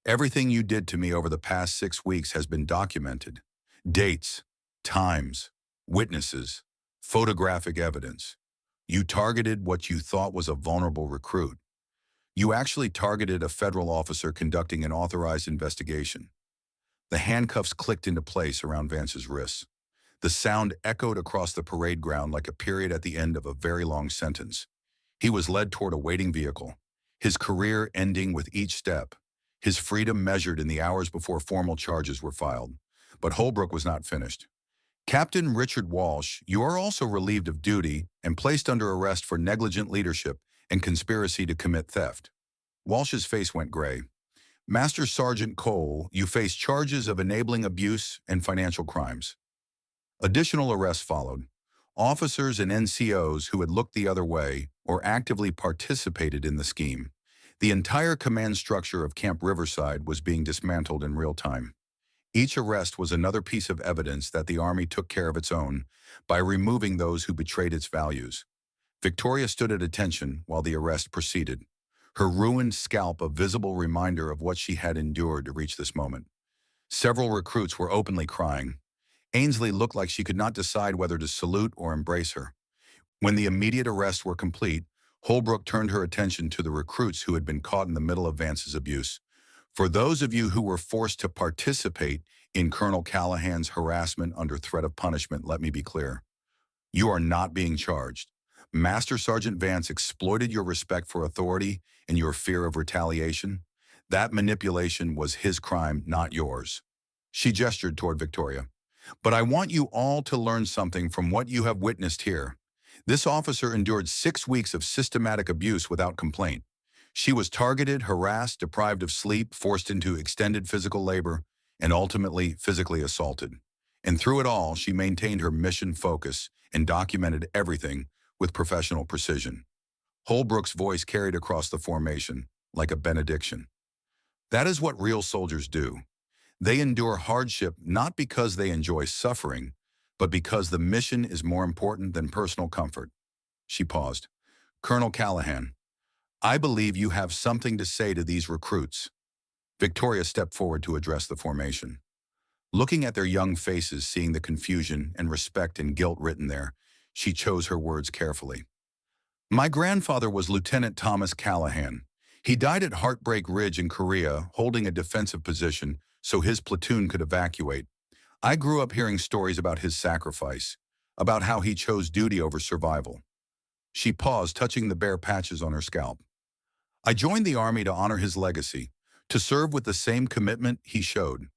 Everything you did to me over the past 6 weeks has been documented. Dates, times, witnesses, photographic evidence. You targeted what you thought was a vulnerable recruit. You actually targeted a federal officer conducting an authorized investigation. The handcuffs clicked into place around Vance's wrists. The sound echoed across the parade ground like a period at the end of a very long sentence. He was led toward a waiting vehicle, his career ending with each step, his freedom measured in the hours before formal charges were filed. But Holbrook was not finished. Captain Richard Walsh, you are also relieved of duty and placed under arrest for negligent leadership and conspiracy to commit theft. Walsh's face went gray. Master Sergeant Cole, you face charges of enabling abuse and financial crimes. Additional arrests followed. Officers and NCOs who had looked the other way or actively participated in the scheme. The entire command structure of Camp Riverside was being dismantled in real time. Each arrest was another piece of evidence that the Army took care of its own by removing those who betrayed its values. Victoria stood at attention while the arrest proceeded, her ruined scalp a visible reminder of what she had endured to reach this moment. Several recruits were openly crying. Ainsley looked like she could not decide whether to salute or embrace her. When the immediate arrests were complete, Holbrook turned her attention to the recruits who had been caught in the middle of Vance's abuse. For those of you who were forced to participate in Colonel Callahan's harassment under threat of punishment, let me be clear. You are not being charged. Master Sergeant Vance exploited your respect for authority and your fear of retaliation. That manipulation was his crime, not yours. She gestured toward Victoria. But I want you all to learn something from what you have witnessed here. This officer endured 6 weeks of systematic abuse without complaint. She was targeted, harassed, deprived of sleep, forced into extended physical labor, and ultimately physically assaulted. And through it all, she maintained her mission focus and documented everything with professional precision. Holbrook's voice carried across the formation like a benediction. That is what real soldiers do. They endure hardship not because they enjoy suffering, but because the mission is more important than personal comfort. She paused. Colonel Callahan, I believe you have something to say to these recruits. Victoria stepped forward to address the formation. Looking at their young faces, seeing the confusion and respect and guilt written there, she chose her words carefully. My grandfather was Lieutenant Thomas Callahan. He died at Heartbreak Ridge in Korea, holding a defensive position so his platoon could evacuate. I grew up hearing stories about his sacrifice, about how he chose duty over survival. She paused, touching the bare patches on her scalp. I joined the Army to honor his legacy, to serve with the same commitment he showed.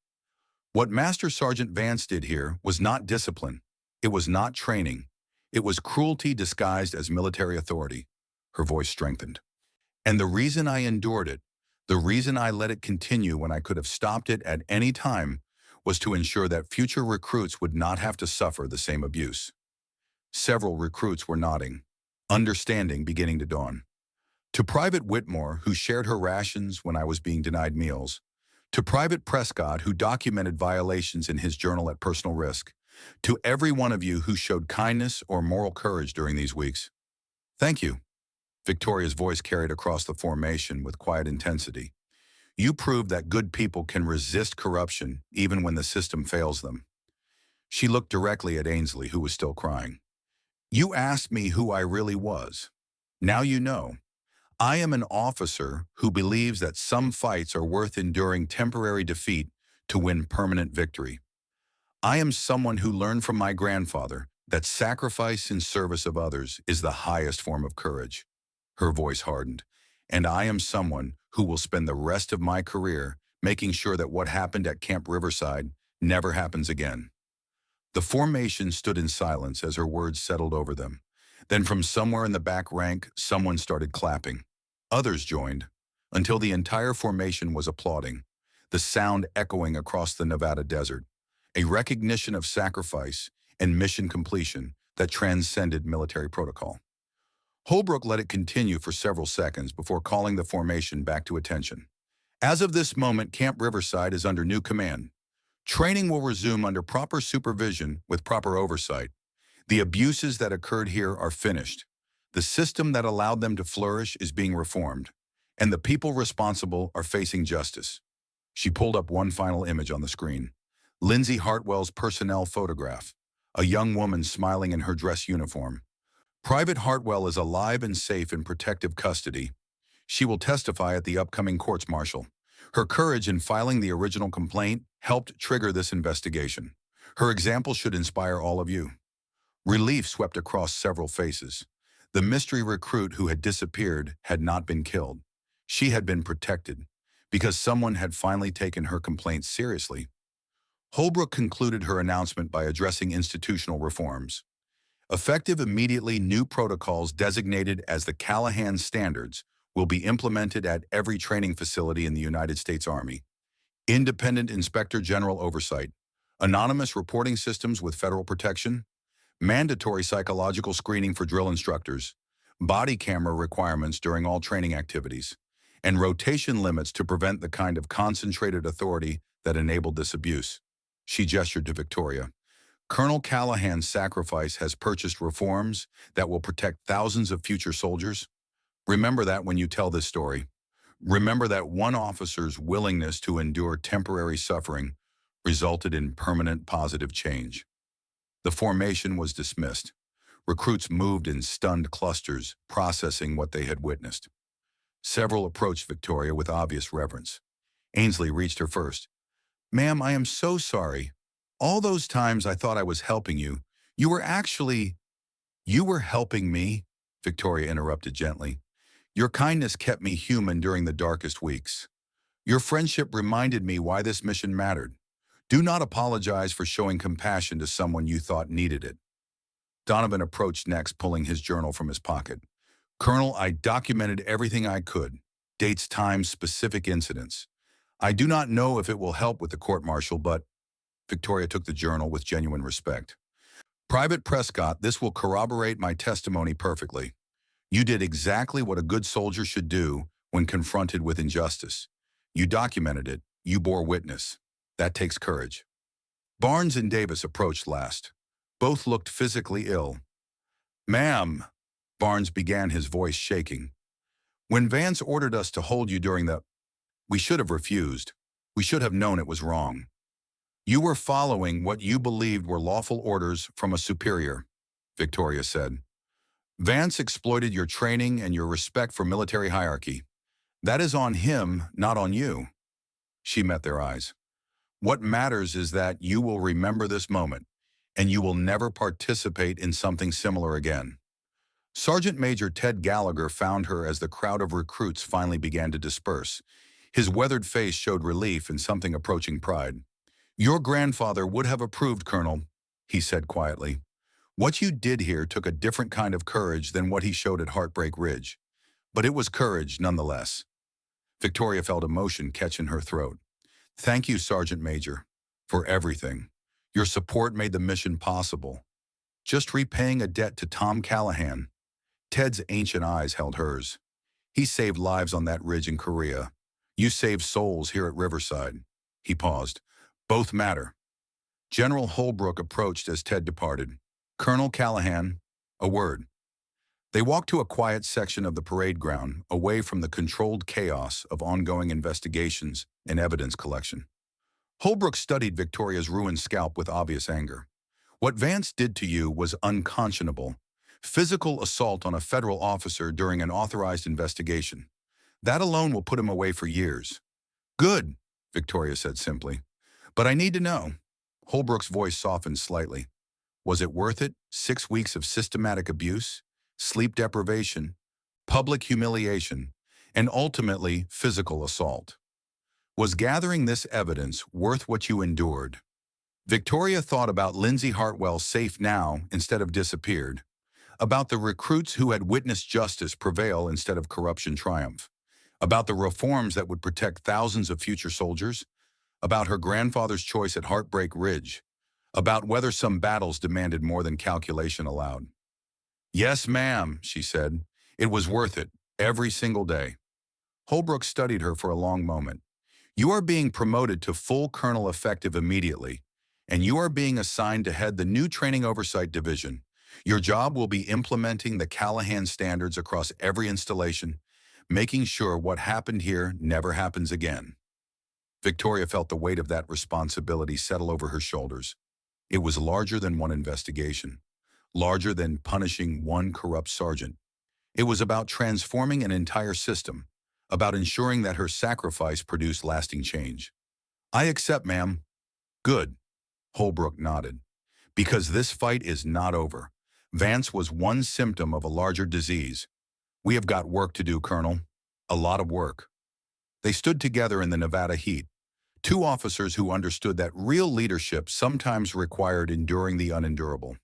What Master Sergeant Vance did here was not discipline. It was not training. It was cruelty disguised as military authority. Her voice strengthened. And the reason I endured it, the reason I let it continue when I could have stopped it at any time, was to ensure that future recruits would not have to suffer the same abuse. Several recruits were nodding, understanding beginning to dawn. To Private Whitmore, who shared her rations when I was being denied meals. To Private Prescott, who documented violations in his journal at personal risk. To every one of you who showed kindness or moral courage during these weeks. Thank you. Victoria's voice carried across the formation with quiet intensity. You proved that good people can resist corruption even when the system fails them. She looked directly at Ainsley, who was still crying. You asked me who I really was. Now you know. I am an officer who believes that some fights are worth enduring temporary defeat to win permanent victory. I am someone who learned from my grandfather that sacrifice in service of others is the highest form of courage. Her voice hardened. And I am someone who will spend the rest of my career making sure that what happened at Camp Riverside never happens again. The formation stood in silence as her words settled over them. Then from somewhere in the back rank, someone started clapping. Others joined, until the entire formation was applauding, the sound echoing across the Nevada desert, a recognition of sacrifice and mission completion that transcended military protocol. Holbrook let it continue for several seconds before calling the formation back to attention. As of this moment, Camp Riverside is under new command. Training will resume under proper supervision with proper oversight. The abuses that occurred here are finished. The system that allowed them to flourish is being reformed, and the people responsible are facing justice. She pulled up one final image on the screen. Lindsay Hartwell's personnel photograph, a young woman smiling in her dress uniform. Private Hartwell is alive and safe in protective custody. She will testify at the upcoming courts-martial. Her courage in filing the original complaint helped trigger this investigation. Her example should inspire all of you. Relief swept across several faces. The mystery recruit who had disappeared had not been killed. She had been protected, because someone had finally taken her complaint seriously. Holbrook concluded her announcement by addressing institutional reforms. Effective immediately, new protocols designated as the Callahan Standards will be implemented at every training facility in the United States Army. Independent Inspector General oversight, anonymous reporting systems with federal protection, mandatory psychological screening for drill instructors, body camera requirements during all training activities, and rotation limits to prevent the kind of concentrated authority that enabled this abuse. She gestured to Victoria. Colonel Callahan's sacrifice has purchased reforms that will protect thousands of future soldiers. Remember that when you tell this story. Remember that one officer's willingness to endure temporary suffering resulted in permanent positive change. The formation was dismissed. Recruits moved in stunned clusters, processing what they had witnessed. Several approached Victoria with obvious reverence. Ainsley reached her first. Ma'am, I am so sorry. All those times I thought I was helping you, you were helping me, Victoria interrupted gently. Your kindness kept me human during the darkest weeks. Your friendship reminded me why this mission mattered. Do not apologize for showing compassion to someone you thought needed it. Donovan approached next, pulling his journal from his pocket. Colonel, I documented everything I could. Dates, times, specific incidents. I do not know if it will help with the court-martial, but Victoria took the journal with genuine respect. Private Prescott, this will corroborate my testimony perfectly. You did exactly what a good soldier should do when confronted with injustice. You documented it. You bore witness. That takes courage. Barnes and Davis approached last. Both looked physically ill. Ma'am, Barnes began, his voice shaking. When Vance ordered us to hold you during the... We should have refused. We should have known it was wrong. You were following what you believed were lawful orders from a superior, Victoria said. Vance exploited your training and your respect for military hierarchy. That is on him, not on you. She met their eyes. What matters is that you will remember this moment, and you will never participate in something similar again. Sergeant Major Ted Gallagher found her as the crowd of recruits finally began to disperse. His weathered face showed relief and something approaching pride. Your grandfather would have approved, Colonel, he said quietly. What you did here took a different kind of courage than what he showed at Heartbreak Ridge. But it was courage nonetheless. Victoria felt emotion catch in her throat. Thank you, Sergeant Major, for everything. Your support made the mission possible. Just repaying a debt to Tom Callahan. Ted's ancient eyes held hers. He saved lives on that ridge in Korea. You saved souls here at Riverside. He paused. Both matter. General Holbrook approached as Ted departed. Colonel Callahan, a word. They walked to a quiet section of the parade ground, away from the controlled chaos of ongoing investigations and evidence collection. Holbrook studied Victoria's ruined scalp with obvious anger. What Vance did to you was unconscionable. Physical assault on a federal officer during an authorized investigation. That alone will put him away for years. Good, Victoria said simply. But I need to know. Holbrook's voice softened slightly. Was it worth it? 6 weeks of systematic abuse, sleep deprivation, public humiliation, and ultimately physical assault. Was gathering this evidence worth what you endured? Victoria thought about Lindsay Hartwell safe now instead of disappeared, about the recruits who had witnessed justice prevail instead of corruption triumph, about the reforms that would protect thousands of future soldiers, about her grandfather's choice at Heartbreak Ridge, about whether some battles demanded more than calculation allowed. Yes, ma'am, she said. It was worth it, every single day. Holbrook studied her for a long moment. You are being promoted to full colonel effective immediately, and you are being assigned to head the new Training Oversight Division. Your job will be implementing the Callahan standards across every installation, making sure what happened here never happens again. Victoria felt the weight of that responsibility settle over her shoulders. It was larger than one investigation, larger than punishing one corrupt sergeant. It was about transforming an entire system, about ensuring that her sacrifice produced lasting change. I accept, ma'am. Good, Holbrook nodded. Because this fight is not over. Vance was one symptom of a larger disease. We have got work to do, Colonel. A lot of work. They stood together in the Nevada heat, two officers who understood that real leadership sometimes required enduring the unendurable.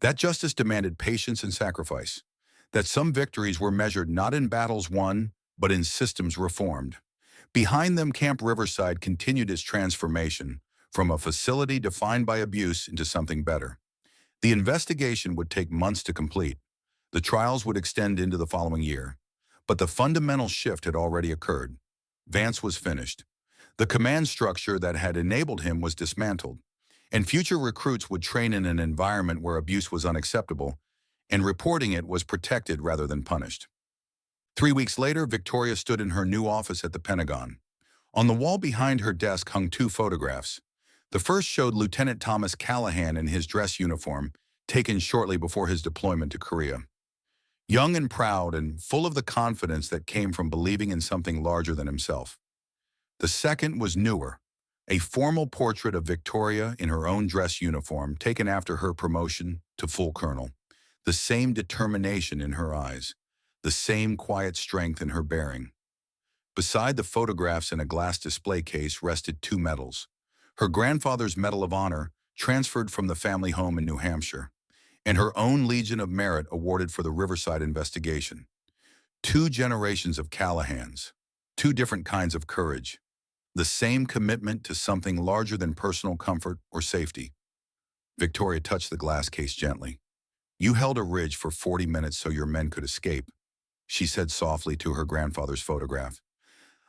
That justice demanded patience and sacrifice. That some victories were measured not in battles won, but in systems reformed. Behind them, Camp Riverside continued its transformation, from a facility defined by abuse into something better. The investigation would take months to complete. The trials would extend into the following year. But the fundamental shift had already occurred. Vance was finished. The command structure that had enabled him was dismantled, and future recruits would train in an environment where abuse was unacceptable, and reporting it was protected rather than punished. 3 weeks later, Victoria stood in her new office at the Pentagon. On the wall behind her desk hung 2 photographs. The first showed Lieutenant Thomas Callahan in his dress uniform, taken shortly before his deployment to Korea. Young and proud and full of the confidence that came from believing in something larger than himself. The second was newer, a formal portrait of Victoria in her own dress uniform, taken after her promotion to full colonel. The same determination in her eyes, the same quiet strength in her bearing. Beside the photographs in a glass display case rested 2 medals. Her grandfather's Medal of Honor, transferred from the family home in New Hampshire, and her own Legion of Merit awarded for the Riverside investigation. 2 generations of Callahans, 2 different kinds of courage. the same commitment to something larger than personal comfort or safety. Victoria touched the glass case gently. You held a ridge for 40 minutes so your men could escape, she said softly to her grandfather's photograph.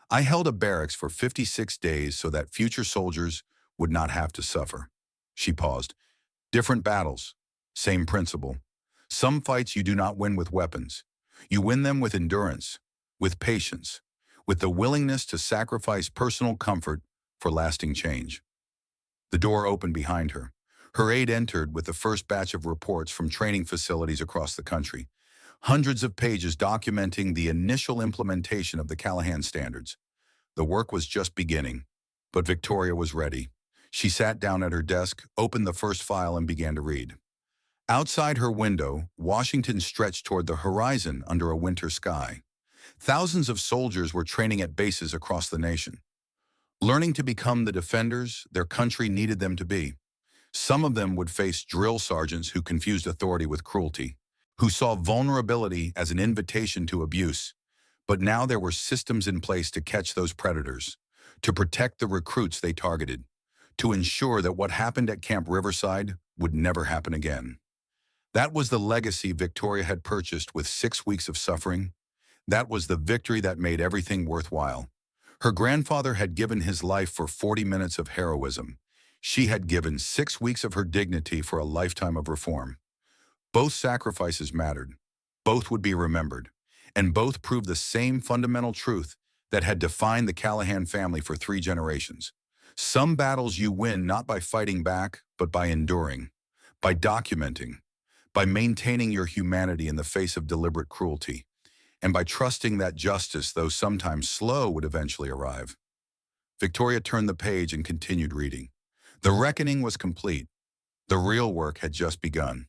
I held a barracks for 56 days so that future soldiers would not have to suffer. She paused. Different battles, same principle. Some fights you do not win with weapons. You win them with endurance, with patience, with the willingness to sacrifice personal comfort for lasting change. The door opened behind her. Her aide entered with the first batch of reports from training facilities across the country, hundreds of pages documenting the initial implementation of the Callahan standards. The work was just beginning, but Victoria was ready. She sat down at her desk, opened the first file, and began to read. Outside her window, Washington stretched toward the horizon under a winter sky. Thousands of soldiers were training at bases across the nation, learning to become the defenders their country needed them to be. Some of them would face drill sergeants who confused authority with cruelty, who saw vulnerability as an invitation to abuse. But now there were systems in place to catch those predators, to protect the recruits they targeted, to ensure that what happened at Camp Riverside would never happen again. That was the legacy Victoria had purchased with 6 weeks of suffering. That was the victory that made everything worthwhile. Her grandfather had given his life for 40 minutes of heroism. She had given 6 weeks of her dignity for a lifetime of reform. Both sacrifices mattered. Both would be remembered. And both proved the same fundamental truth that had defined the Callahan family for 3 generations. Some battles you win not by fighting back, but by enduring, by documenting, by maintaining your humanity in the face of deliberate cruelty, and by trusting that justice, though sometimes slow, would eventually arrive. Victoria turned the page and continued reading. The reckoning was complete. The real work had just begun.